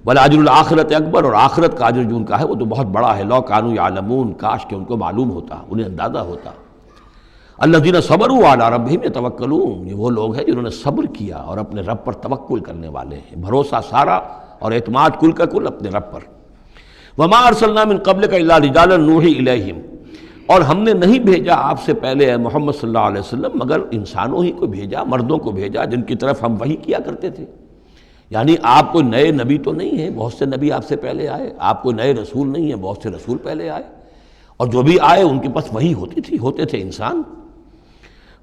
ولاجر الآخرۃ اکبر، اور آخرت کا اجر جو ان کا ہے وہ تو بہت بڑا ہے. لو کانوا یعلمون، کاش کہ ان کو معلوم ہوتا، انہیں اندازہ ہوتا. الذین صبروا علی ربہم یتوکلون، یہ وہ لوگ ہیں جنہوں نے صبر کیا اور اپنے رب پر توکل کرنے والے ہیں، بھروسہ سارا اور اعتماد کل کا کل اپنے رب پر. وما ارسلنا من قبلک الا رجالا نوحی الیہم، اور ہم نے نہیں بھیجا آپ سے پہلے اے محمد صلی اللہ علیہ وسلم مگر انسانوں ہی کو بھیجا، مردوں کو بھیجا جن کی طرف ہم وحی کیا کرتے تھے. یعنی آپ کوئی نئے نبی تو نہیں ہیں، بہت سے نبی آپ سے پہلے آئے، آپ کوئی نئے رسول نہیں ہیں، بہت سے رسول پہلے آئے، اور جو بھی آئے ان کے پاس وہی ہوتے تھے انسان۔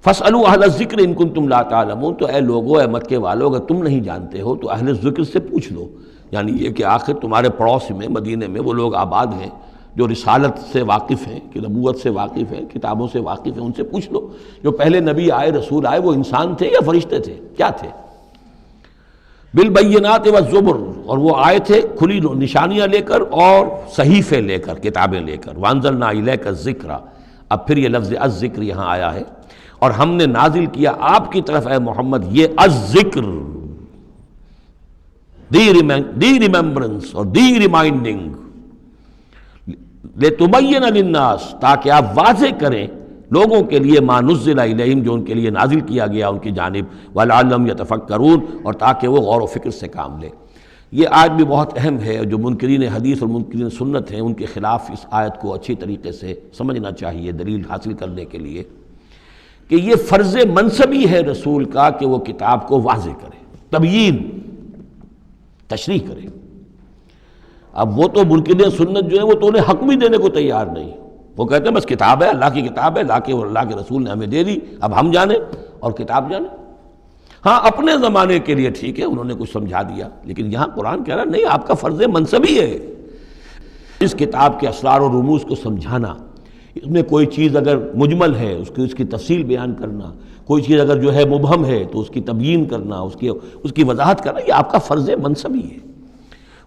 فَاسْأَلُوا أَهْلَ الذِّكْرِ إِن كُنتُمْ لَا تَعْلَمُونَ، تو اے لوگو، اے مکے والو، اگر تم نہیں جانتے ہو تو اہل ذکر سے پوچھ لو، یعنی یہ کہ آخر تمہارے پڑوس میں مدینے میں وہ لوگ آباد ہیں جو رسالت سے واقف ہیں، کہ نبوت سے واقف ہیں، کتابوں سے واقف ہیں، ان سے پوچھ لو جو پہلے نبی آئے، رسول آئے، وہ انسان تھے یا فرشتے تھے، کیا تھے؟ بالبینات والزبر، اور وہ آئے تھے کھلی نشانیاں لے کر اور صحیفے لے کر، کتابیں لے کر۔ وانزلنا الیک الذکر، اب پھر یہ لفظ الذکر یہاں آیا ہے، اور ہم نے نازل کیا آپ کی طرف اے محمد یہ الذکر، دی ریممبرنس اور دی ریمائنڈنگ، لِتُبَيِّنَ لِلنَّاسِ، تاکہ آپ واضح کریں لوگوں کے لیے ما نزل الیہم، جو ان کے لیے نازل کیا گیا ان کی جانب، وَلَعَلَّهُمْ يَتَفَكَّرُونَ، اور تاکہ وہ غور و فکر سے کام لیں۔ یہ آیت بھی بہت اہم ہے، جو منکرین حدیث اور منکرین سنت ہیں ان کے خلاف اس آیت کو اچھی طریقے سے سمجھنا چاہیے دلیل حاصل کرنے کے لیے، کہ یہ فرض منصبی ہے رسول کا کہ وہ کتاب کو واضح کرے، تبیین، تشریح کرے۔ اب وہ تو منکرین سنت جو ہے وہ تو انہیں حق بھی دینے کو تیار نہیں، وہ کہتے ہیں بس کتاب ہے، اللہ کی کتاب ہے، اللہ کے رسول نے ہمیں دے دی، اب ہم جانیں اور کتاب جانیں۔ ہاں اپنے زمانے کے لیے ٹھیک ہے، انہوں نے کچھ سمجھا دیا، لیکن یہاں قرآن کہہ رہا نہیں، آپ کا فرض منصبی ہے اس کتاب کے اسرار و رموز کو سمجھانا۔ اس میں کوئی چیز اگر مجمل ہے اس کی تفصیل بیان کرنا، کوئی چیز اگر جو ہے مبہم ہے تو اس کی تبیین کرنا، اس کی وضاحت کرنا، یہ آپ کا فرض منصبی ہے۔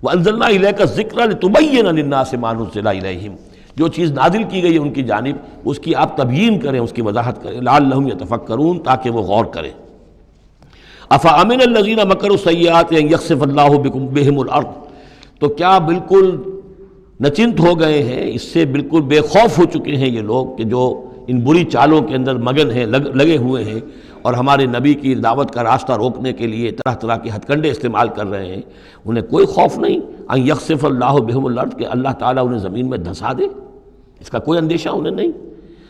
وَأَنزَلْنَا إِلَيْكَ الذِّكْرَ لِتُبَيِّنَ لِلنَّاسِ مَا نُزِّلَ إِلَيْهِمْ، جو چیز نازل کی گئی ہے ان کی جانب اس کی آپ تبیین کریں، اس کی وضاحت کریں، لعلہم یتفکرون، تاکہ وہ غور کریں۔ افامن الذین مکروا السیئات ان یخسف اللہ بہم الارض، تو کیا بالکل نچنت ہو گئے ہیں، اس سے بالکل بے خوف ہو چکے ہیں یہ لوگ کہ جو ان بری چالوں کے اندر مگن ہیں، لگے ہوئے ہیں، اور ہمارے نبی کی دعوت کا راستہ روکنے کے لیے طرح طرح کے ہتھ کنڈے استعمال کر رہے ہیں، انہیں کوئی خوف نہیں ان یخسف اللہ بہم الارض، کہ اللہ تعالیٰ انہیں زمین میں دھسا دے، اس کا کوئی اندیشہ انہیں نہیں،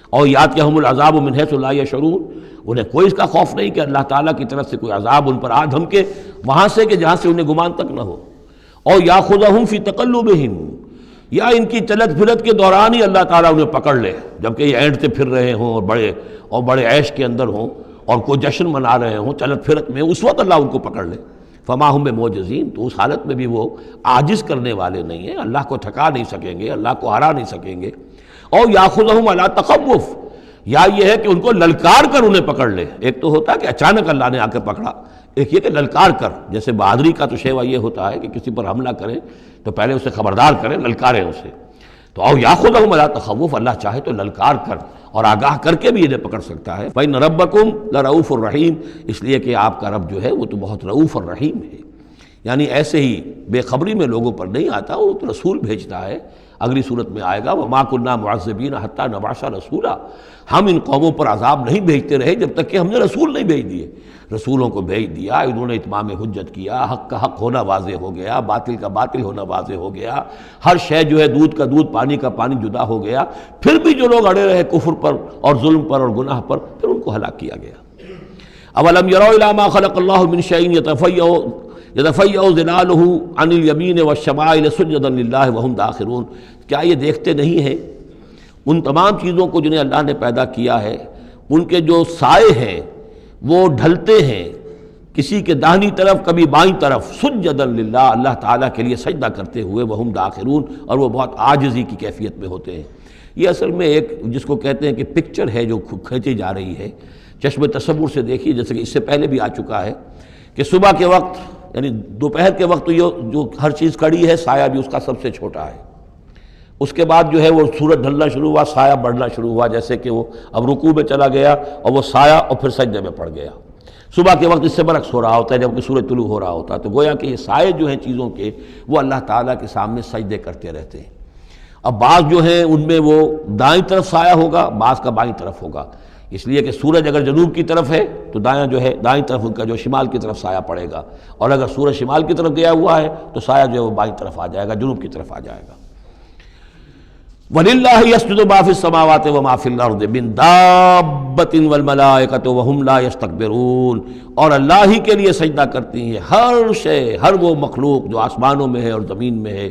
اور یاتیہم العذاب من حیث لا یشعرون، انہیں کوئی اس کا خوف نہیں کہ اللہ تعالیٰ کی طرف سے کوئی عذاب ان پر آ دھمکے وہاں سے کہ جہاں سے انہیں گمان تک نہ ہو، اور یاخذہم فی تقلبہم، یا ان کی چلت پھرت کے دوران ہی اللہ تعالیٰ انہیں پکڑ لے، جبکہ یہ اینٹتے پھر رہے ہوں اور بڑے عیش کے اندر ہوں اور کوئی جشن منا رہے ہوں چلت پھرت میں، اس وقت اللہ ان کو پکڑ لے، فما ہم بمعجزین، تو اس حالت میں بھی وہ عاجز کرنے والے نہیں ہیں، اللہ کو تھکا نہیں سکیں گے، اللہ کو ہرا نہیں سکیں گے۔ اور یاخذہم علی تخوف، یا یہ ہے کہ ان کو للکار کر انہیں پکڑ لے، ایک تو ہوتا ہے کہ اچانک اللہ نے آ کے پکڑا، ایک یہ کہ للکار کر، جیسے بہادری کا تو شیوا یہ ہوتا ہے کہ کسی پر حملہ کریں تو پہلے اسے خبردار کریں، للکاریں اسے، تو او یاخذہم علی تخوف، اللہ چاہے تو للکار کر اور آگاہ کر کے بھی انہیں پکڑ سکتا ہے۔ فإن ربکم لرؤوف الرحیم، اس لیے کہ آپ کا رب جو ہے وہ تو بہت رؤوف اور رحیم ہے، یعنی ایسے ہی بے خبری میں لوگوں پر نہیں آتا، وہ تو رسول بھیجتا ہے۔ اگلی صورت میں آئے گا وما كنا معذبین حتی نبعث رسولا، ہم ان قوموں پر عذاب نہیں بھیجتے رہے جب تک کہ ہم نے رسول نہیں بھیج دیے، رسولوں کو بھیج دیا، انہوں نے اتمام حجت کیا، حق کا حق ہونا واضح ہو گیا، باطل کا باطل ہونا واضح ہو گیا، ہر شے جو ہے دودھ کا دودھ پانی کا پانی جدا ہو گیا، پھر بھی جو لوگ اڑے رہے کفر پر اور ظلم پر اور گناہ پر، پھر ان کو ہلاک کیا گیا۔ اولم یروا الی ما خلق اللہ من شیء یتفیأ ظلالہ عن الیمین والشمائل سجدا للہ وہم داخرون، کیا یہ دیکھتے نہیں ہیں ان تمام چیزوں کو جنہیں اللہ نے پیدا کیا ہے، ان کے جو سائے ہیں وہ ڈھلتے ہیں کسی کے داہنی طرف کبھی بائیں طرف، سجدا للہ، اللہ تعالیٰ کے لیے سجدہ کرتے ہوئے، وہم داخرون، اور وہ بہت عاجزی کی کیفیت میں ہوتے ہیں۔ یہ اصل میں ایک جس کو کہتے ہیں کہ پکچر ہے جو کھینچی جا رہی ہے، چشم تصور سے دیکھیے، جیسے کہ اس سے پہلے بھی آ چکا ہے کہ صبح کے وقت یعنی دوپہر کے وقت یہ جو ہر چیز کڑی ہے، سایہ بھی اس کا سب سے چھوٹا ہے، اس کے بعد جو ہے وہ سورج ڈھلنا شروع ہوا، سایہ بڑھنا شروع ہوا، جیسے کہ وہ اب رکوع میں چلا گیا اور وہ سایہ اور پھر سجدے میں پڑ گیا۔ صبح کے وقت اس سے برعکس ہو رہا ہوتا ہے جبکہ سورج طلوع ہو رہا ہوتا ہے، تو گویا کہ یہ سائے جو ہیں چیزوں کے وہ اللہ تعالیٰ کے سامنے سجدے کرتے رہتے ہیں۔ اب بعض جو ہیں ان میں وہ دائیں طرف سایہ ہوگا، بعض کا بائیں طرف ہوگا، اس لیے کہ سورج اگر جنوب کی طرف ہے تو دایاں جو ہے دائیں طرف ان کا جو شمال کی طرف سایہ پڑے گا، اور اگر سورج شمال کی طرف گیا ہوا ہے تو سایہ جو ہے وہ بائیں طرف آ جائے گا، جنوب کی طرف آ جائے گا۔ وَلِلَّهِ يَسْجُدُ مَا فِي السَّمَاوَاتِ وَمَا فِي الْأَرْضِ مِن دَابَّةٍ وَالْمَلَائِكَةُ وَهُمْ لَا يَسْتَكْبِرُونَ، اور اللہ ہی کے لیے سجدہ کرتی ہیں ہر شے، ہر وہ مخلوق جو آسمانوں میں ہے اور زمین میں ہے،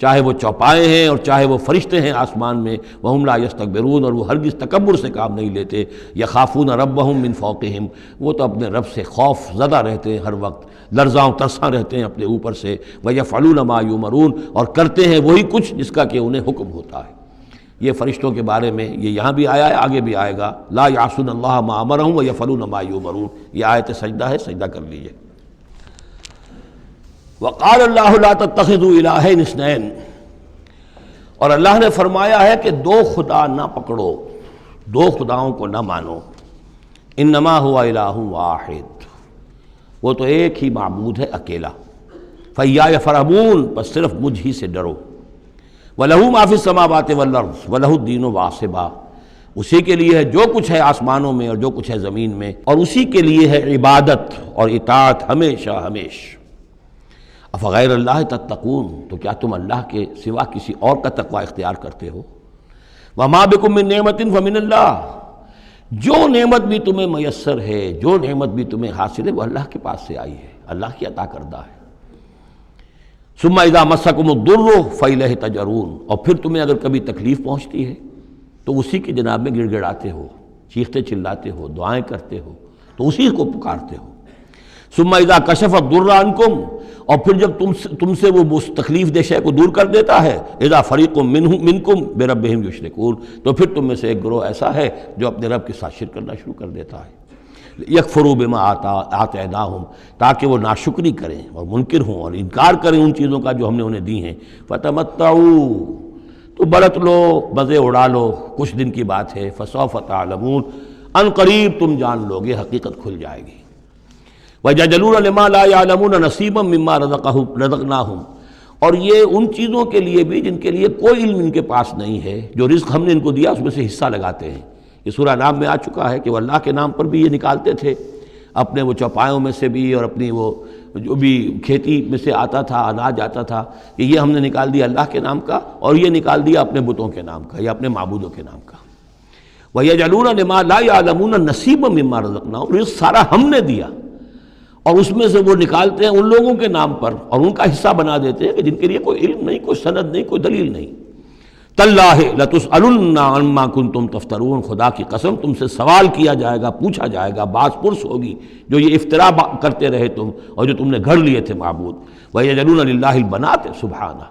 چاہے وہ چوپائے ہیں اور چاہے وہ فرشتے ہیں آسمان میں، وَهُمْ لَا يَسْتَكْبِرُونَ، اور وہ ہرگز تکبر سے کام نہیں لیتے، يَخَافُونَ رَبَّهُم مِّن فَوْقِهِمْ، وہ تو اپنے رب سے خوف زدہ رہتے ہیں، ہر وقت لرزاں ترساں رہتے ہیں اپنے اوپر سے، وَيَفْعَلُونَ مَا يُؤْمَرُونَ، اور کرتے ہیں وہی کچھ جس کا کہ انہیں حکم ہوتا ہے۔ یہ فرشتوں کے بارے میں یہ یہاں بھی آیا ہے، آگے بھی آئے گا، لا یعصون اللہ ما امرہم ویفعلون ما یؤمرون، یہ آیت سجدہ ہے، سجدہ کر لیجئے۔ وقال اللہ لا تتخذوا الہین اثنین، اور اللہ نے فرمایا ہے کہ دو خدا نہ پکڑو، دو خداؤں کو نہ مانو، انما هو الہ واحد، وہ تو ایک ہی معبود ہے اکیلا، فإیایا فارہبون، بس صرف مجھ ہی سے ڈرو، وَلَهُ مَا فِي السَّمَاوَاتِ وَالْأَرْضِ وَلَهُ الدِّينُ وَاصِبًا، اسی کے لیے ہے جو کچھ ہے آسمانوں میں اور جو کچھ ہے زمین میں، اور اسی کے لیے ہے عبادت اور اطاعت ہمیشہ ہمیش۔ افغیر اللہ تتقون، تو کیا تم اللہ کے سوا کسی اور کا تقوی اختیار کرتے ہو؟ وَمَا بِكُم مِّن نِّعْمَةٍ فَمِنَ اللَّهِ، جو نعمت بھی تمہیں میسر ہے، جو نعمت بھی تمہیں حاصل ہے، وہ اللہ کے پاس سے آئی ہے، اللہ کی عطا کردہ ہے۔ ثم اذا مسکم الضر فإلیہ تجرون، اور پھر تمہیں اگر کبھی تکلیف پہنچتی ہے تو اسی کی جناب میں گڑ گڑاتے ہو، چیختے چلاتے ہو، دعائیں کرتے ہو، تو اسی کو پکارتے ہو۔ ثم اذا کشف الضر عنکم، اور پھر جب تم سے وہ تکلیف دہ شے کو دور کر دیتا ہے، اذا فریق منکم بربہم یشرکون، تو پھر تم میں سے ایک گروہ ایسا ہے جو اپنے رب کے ساتھ شرک کرنا شروع کر دیتا ہے۔ یکفروا بما آتیناہم، تاکہ وہ ناشکری کریں اور منکر ہوں اور انکار کریں ان چیزوں کا جو ہم نے انہیں دی ہیں۔ فتمتعوا، تو برت لو، مزے اڑا لو، کچھ دن کی بات ہے، فسوف تعلمون، ان قریب تم جان لو گے، حقیقت کھل جائے گی۔ وَيَجْعَلُونَ لِمَا لَا يَعْلَمُونَ نَصِيبًا مِّمَّا رَزَقْنَاهُمْ، اور یہ ان چیزوں کے لیے بھی جن کے لیے کوئی علم ان کے پاس نہیں ہے، جو رزق ہم نے ان کو دیا اس میں سے حصہ لگاتے ہیں۔ یہ سورہ نام میں آ چکا ہے کہ وہ اللہ کے نام پر بھی یہ نکالتے تھے، اپنے وہ چوپایوں میں سے بھی اور اپنی وہ جو بھی کھیتی میں سے آتا تھا، اناج آتا تھا، کہ یہ ہم نے نکال دیا اللہ کے نام کا، اور یہ نکال دیا اپنے بتوں کے نام کا یا اپنے معبودوں کے نام کا۔ وَيَجْعَلُونَ لِمَا لَا يَعْلَمُونَ نَصِيبًا مِّمَّا رَزَقْنَاهُمْ، رزق سارا ہم نے دیا، اور اس میں سے وہ نکالتے ہیں ان لوگوں کے نام پر اور ان کا حصہ بنا دیتے ہیں کہ جن کے لیے کوئی علم نہیں، کوئی سند نہیں، کوئی دلیل نہیں۔ تاللہ لتسألن عما کنتم تفترون، خدا کی قسم تم سے سوال کیا جائے گا، پوچھا جائے گا، باز پرس ہوگی جو یہ افترا کرتے رہے تم اور جو تم نے گھڑ لیے تھے معبود۔ وَيَجْعَلُونَ لِلَّهِ الْبَنَاتِ سبحانہ،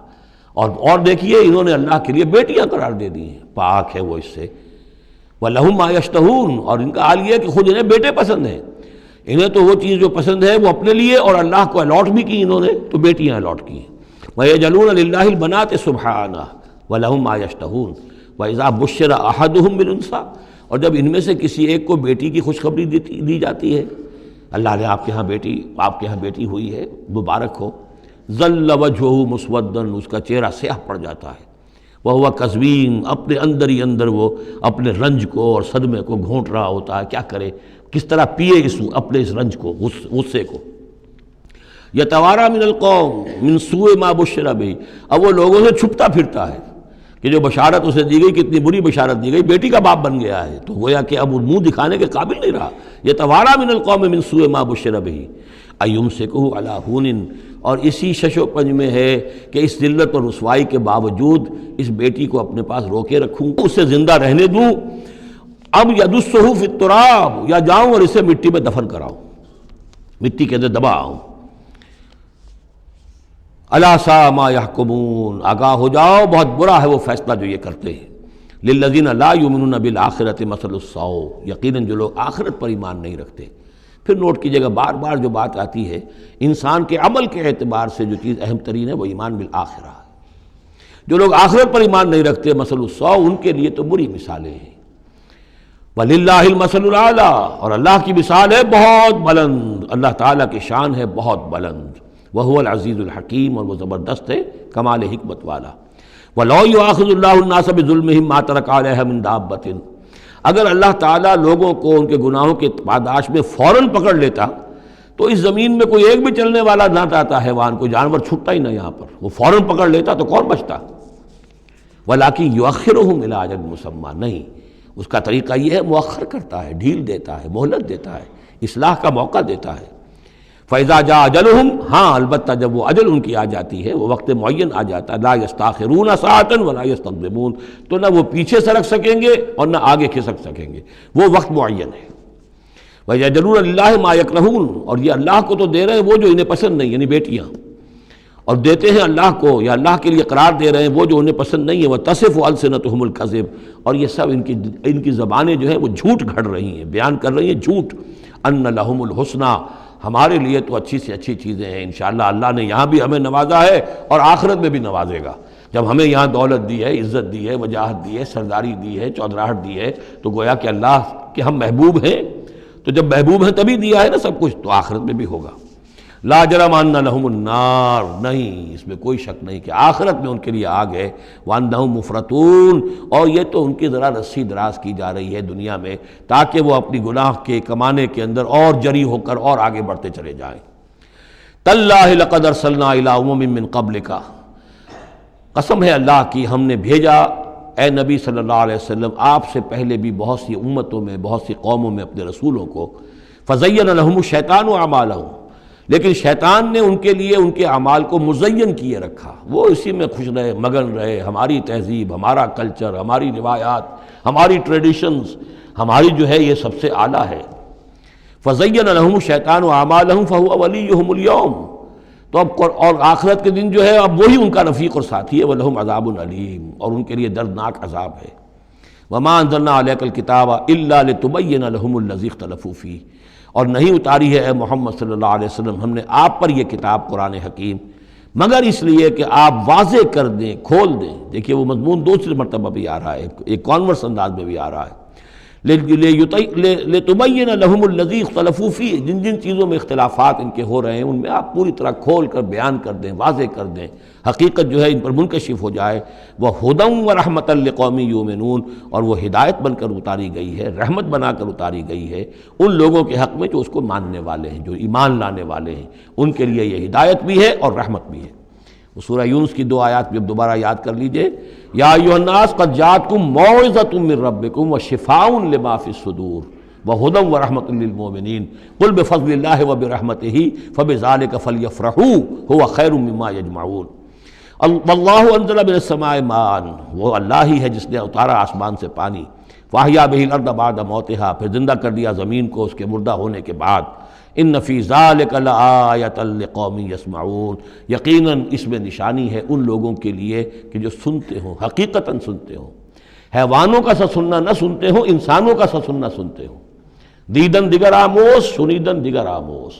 اور دیکھیے انہوں نے اللہ کے لیے بیٹیاں قرار دے دی ہیں، پاک ہے وہ اس سے۔ وَلَهُم مَّا يَشْتَهُونَ، اور ان کا حال یہ ہے کہ خود انہیں بیٹے پسند ہیں، انہیں تو وہ چیز جو پسند ہے وہ اپنے لیے اور اللہ کو الاٹ بھی کی انہوں نے، تو بیٹیاں الاٹ کی ہیں۔ وَيَجْعَلُونَ لِلَّهِ الْبَنَاتِ سُبْحَانَهُ وَلَهُم مَّا يَشْتَهُونَ وَإِذَا بُشِّرَ أَحَدُهُم بِالْأُنثىٰ، اور جب ان میں سے کسی ایک کو بیٹی کی خوشخبری دی جاتی ہے، اللہ نے آپ کے ہاں بیٹی ہوئی ہے، مبارک ہو، ظَلَّ وَجْهُهُ مُسْوَدًّا، اس کا چہرہ سیاہ پڑ جاتا ہے، وَهُوَ كَظِيمٌ، اپنے اندر ہی اندر وہ اپنے رنج کو اور صدمے کو گھونٹ رہا ہوتا ہے، کیا کرے، کس طرح پیے اپنے اس رنج کو، غصے کو۔ یتوارا من القوم من سوء ما بشر بہ، اب وہ لوگوں سے چھپتا پھرتا ہے کہ جو بشارت اسے دی گئی کتنی بری بشارت دی گئی، بیٹی کا باپ بن گیا ہے، تو گویا کہ اب وہ منہ دکھانے کے قابل نہیں رہا۔ یتوارا من القوم من سوء ما بشر بہ ایمسکہ علی ہون، اور اسی شش و پنج میں ہے کہ اس ذلت اور رسوائی کے باوجود اس بیٹی کو اپنے پاس روکے رکھوں، اسے زندہ رہنے دوں، اب یدسہ فی التراب، یا جاؤں اور اسے مٹی میں دفن کراؤں، مٹی کے اندر دبا آؤں۔ الا ساء ما یحکمون، آگاہ ہو جاؤ بہت برا ہے وہ فیصلہ جو یہ کرتے ہیں۔ للذین لا یؤمنون بالآخرۃ مثل السوء، یقیناً جو لوگ آخرت پر ایمان نہیں رکھتے۔ پھر نوٹ کیجیے گا بار بار جو بات آتی ہے، انسان کے عمل کے اعتبار سے جو چیز اہم ترین ہے وہ ایمان بالآخرہ ہے۔ جو لوگ آخرت پر ایمان نہیں رکھتے، مثل السوء، ان کے لیے تو بری مثالیں ہیں۔ وَلِلَّهِ الْمَثَلُ الْأَعْلَىٰ، اور اللہ کی مثال ہے بہت بلند، اللہ تعالیٰ کی شان ہے بہت بلند، وَهُوَ الْعَزِيزُ الْحَكِيمُ، اور وہ زبردست ہے کمال حکمت والا۔ وَلَوْ يُؤَاخِذُ اللَّهُ النَّاسَ بِظُلْمِهِمْ مَا تَرَكَ عَلَيْهَا مِن دَابَّةٍ، اگر اللہ تعالیٰ لوگوں کو ان کے گناہوں کے پاداش میں فوراً پکڑ لیتا تو اس زمین میں کوئی ایک بھی چلنے والا نہ رہتا، حیوان کوئی جانور چھٹتا ہی نہ، یہاں پر وہ فوراً پکڑ لیتا تو کون بچتا؟ وَلَٰكِن يُؤَخِّرُهُمْ إِلَىٰ أَجَلٍ مُّسَمًّى، نہیں، اس کا طریقہ یہ ہے مؤخر کرتا ہے، ڈھیل دیتا ہے، مہلت دیتا ہے، اصلاح کا موقع دیتا ہے۔ فَإِذَا جَاءَ أَجَلُهُمْ، ہاں البتہ جب وہ اجل ان کی آ جاتی ہے، وہ وقت معین آ جاتا ہے، لَا يَسْتَأْخِرُونَ سَاعَةً وَلَا يَسْتَقْدِمُونَ، تو نہ وہ پیچھے سرک سکیں گے اور نہ آگے کھسک سکیں گے، وہ وقت معین ہے۔ وَيَجْعَلُونَ لِلَّهِ مَا يَكْرَهُونَ، اور یہ اللہ کو تو دے رہے ہیں وہ جو انہیں پسند نہیں، یعنی بیٹیاں، اور دیتے ہیں اللہ کو یا اللہ کے لیے قرار دے رہے ہیں وہ جو انہیں پسند نہیں ہے، وَتَصِفُ أَلْسِنَتُهُمُ الْكَذِبَ، اور یہ سب ان کی زبانیں جو ہیں وہ جھوٹ گھڑ رہی ہیں، بیان کر رہی ہیں جھوٹ۔ أَنَّ لَهُمُ الْحُسْنَى، ہمارے لیے تو اچھی سے اچھی چیزیں ہیں، انشاءاللہ اللہ نے یہاں بھی ہمیں نوازا ہے اور آخرت میں بھی نوازے گا۔ جب ہمیں یہاں دولت دی ہے، عزت دی ہے، وجاہت دی ہے، سرداری دی ہے، چودراہٹ دی ہے، تو گویا کہ اللہ کے ہم محبوب ہیں، تو جب محبوب ہیں تبھی دیا ہے نا سب کچھ، تو آخرت میں بھی ہوگا۔ لا جرم ان لہم النار، نہیں، اس میں کوئی شک نہیں کہ آخرت میں ان کے لیے آگ ہے۔ وانہم مفرطون، اور یہ تو ان کی ذرا رسی دراز کی جا رہی ہے دنیا میں تاکہ وہ اپنی گناہ کے کمانے کے اندر اور جری ہو کر اور آگے بڑھتے چلے جائیں۔ تاللہ لقد ارسلنا الی امم من قبلک، قسم ہے اللہ کی ہم نے بھیجا اے نبی صلی اللہ علیہ وسلم آپ سے پہلے بھی بہت سی امتوں میں، بہت سی قوموں میں اپنے رسولوں کو۔ فزین لہم الشیطان اعمالہم، لیکن شیطان نے ان کے لیے ان کے اعمال کو مزین کیے رکھا، وہ اسی میں خوش رہے، مگن رہے، ہماری تہذیب، ہمارا کلچر، ہماری روایات، ہماری ٹریڈیشنز، ہماری جو ہے یہ سب سے اعلیٰ ہے۔ فزین لہم الشیطان اعمالہم فہو ولیہم اليوم، تو اب اور آخرت کے دن جو ہے اب وہی ان کا رفیق اور ساتھی ہے۔ وَلَهُمْ عَذَابٌ عَلِيمٌ، اور ان کے لیے دردناک عذاب ہے۔ وَمَا أَنزَلْنَا عَلَيْكَ الْكِتَابَ إِلَّا لِتُبَيِّنَ لَهُمُ الَّذِي اخْتَلَفُوا فِيهِ، اور نہیں اتاری ہے اے محمد صلی اللہ علیہ وسلم ہم نے آپ پر یہ کتاب قرآن حکیم مگر اس لیے کہ آپ واضح کر دیں، کھول دیں۔ دیکھیے وہ مضمون دوسری مرتبہ بھی آ رہا ہے، ایک کانورس انداز میں بھی آ رہا ہے۔ لِتُبَيِّنَ لَهُمُ الَّذِي اخْتَلَفُوا فِيهِ، جن جن چیزوں میں اختلافات ان کے ہو رہے ہیں ان میں آپ پوری طرح کھول کر بیان کر دیں، واضح کر دیں، حقیقت جو ہے ان پر منکشف ہو جائے۔ وَهُدًى وَرَحْمَةً لِقَوْمٍ يُؤْمِنُونَ، اور وہ ہدایت بن کر اتاری گئی ہے، رحمت بنا کر اتاری گئی ہے ان لوگوں کے حق میں جو اس کو ماننے والے ہیں، جو ایمان لانے والے ہیں، ان کے لیے یہ ہدایت بھی ہے اور رحمت بھی ہے۔ وہ سورہ یونس کی 2 آیات بھی اب دوبارہ یاد کر لیجئے۔ یا ایھا الناس قد جاءتکم موعظۃ من ربکم وشفاء لما فی الصدور وہدی ورحمۃ للمؤمنین قل بفضل اللہ وبرحمتہ فبذلک فلیفرحوا ھو خیر مما یجمعون۔ واللہ انزل من السماء ماء، وہ اللہ ہی ہے جس نے اتارا آسمان سے پانی۔ فاحیا بہ الارض بعد موتہا، پھر زندہ کر دیا زمین کو اس کے مردہ ہونے کے بعد۔ ان فی ذلک لآیۃ لقوم یسمعون، یقیناً اس میں نشانی ہے ان لوگوں کے لیے کہ جو سنتے ہوں، حقیقتاً سنتے ہوں، حیوانوں کا سا سننا نہ سنتے ہوں، انسانوں کا سا سننا سنتے ہوں۔ دیدن دیگر آموز، شنیدن دیگر آموز،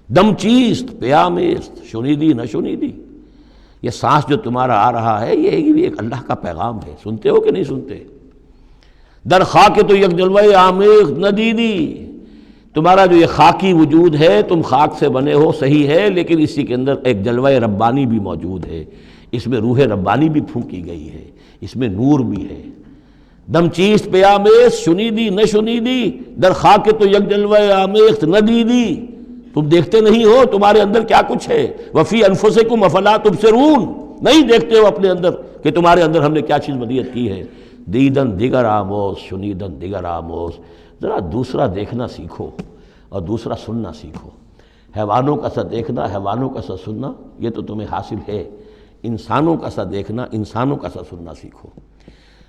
دم چیست پیامیست، شنیدی نہ شنیدی۔ یہ سانس جو تمہارا آ رہا ہے یہ بھی ایک اللہ کا پیغام ہے، سنتے ہو کہ نہیں سنتے؟ در خاک تو یک جلوہ آمیخت ندیدی، تمہارا جو یہ خاکی وجود ہے تم خاک سے بنے ہو صحیح ہے، لیکن اسی کے اندر ایک جلوہ ربانی بھی موجود ہے، اس میں روح ربانی بھی پھونکی گئی ہے، اس میں نور بھی ہے۔ دم چیست پیامیز، شنیدی نہ شنیدی، در خاک تو یک جلوہ آمیخت ندیدی، تم دیکھتے نہیں ہو تمہارے اندر کیا کچھ ہے۔ وفی انفسکم افلا تبصرون، نہیں دیکھتے ہو اپنے اندر کہ تمہارے اندر ہم نے کیا چیز ودیعت کی ہے۔ دیدن دیگر آموز، شنیدن دیگر آموز، ذرا دوسرا دیکھنا سیکھو اور دوسرا سننا سیکھو۔ حیوانوں کا سا دیکھنا، حیوانوں کا سا سننا یہ تو تمہیں حاصل ہے، انسانوں کا سا دیکھنا، انسانوں کا سا سننا سیکھو۔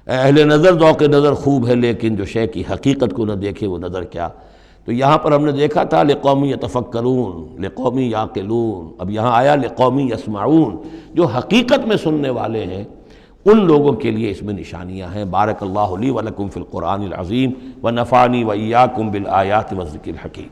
اہل نظر ذوق نظر خوب ہے، لیکن جو شے کی حقیقت کو نہ دیکھے وہ نظر کیا۔ تو یہاں پر ہم نے دیکھا تھا لقوم یتفکرون، لقوم یعقلون، اب یہاں آیا لقوم یسمعون، جو حقیقت میں سننے والے ہیں ان لوگوں کے لیے اس میں نشانیاں ہیں۔ بارک اللہ لی ولکم فی القرآن العظیم ونفعنی وإیاکم بالآیات والذکر الحکیم۔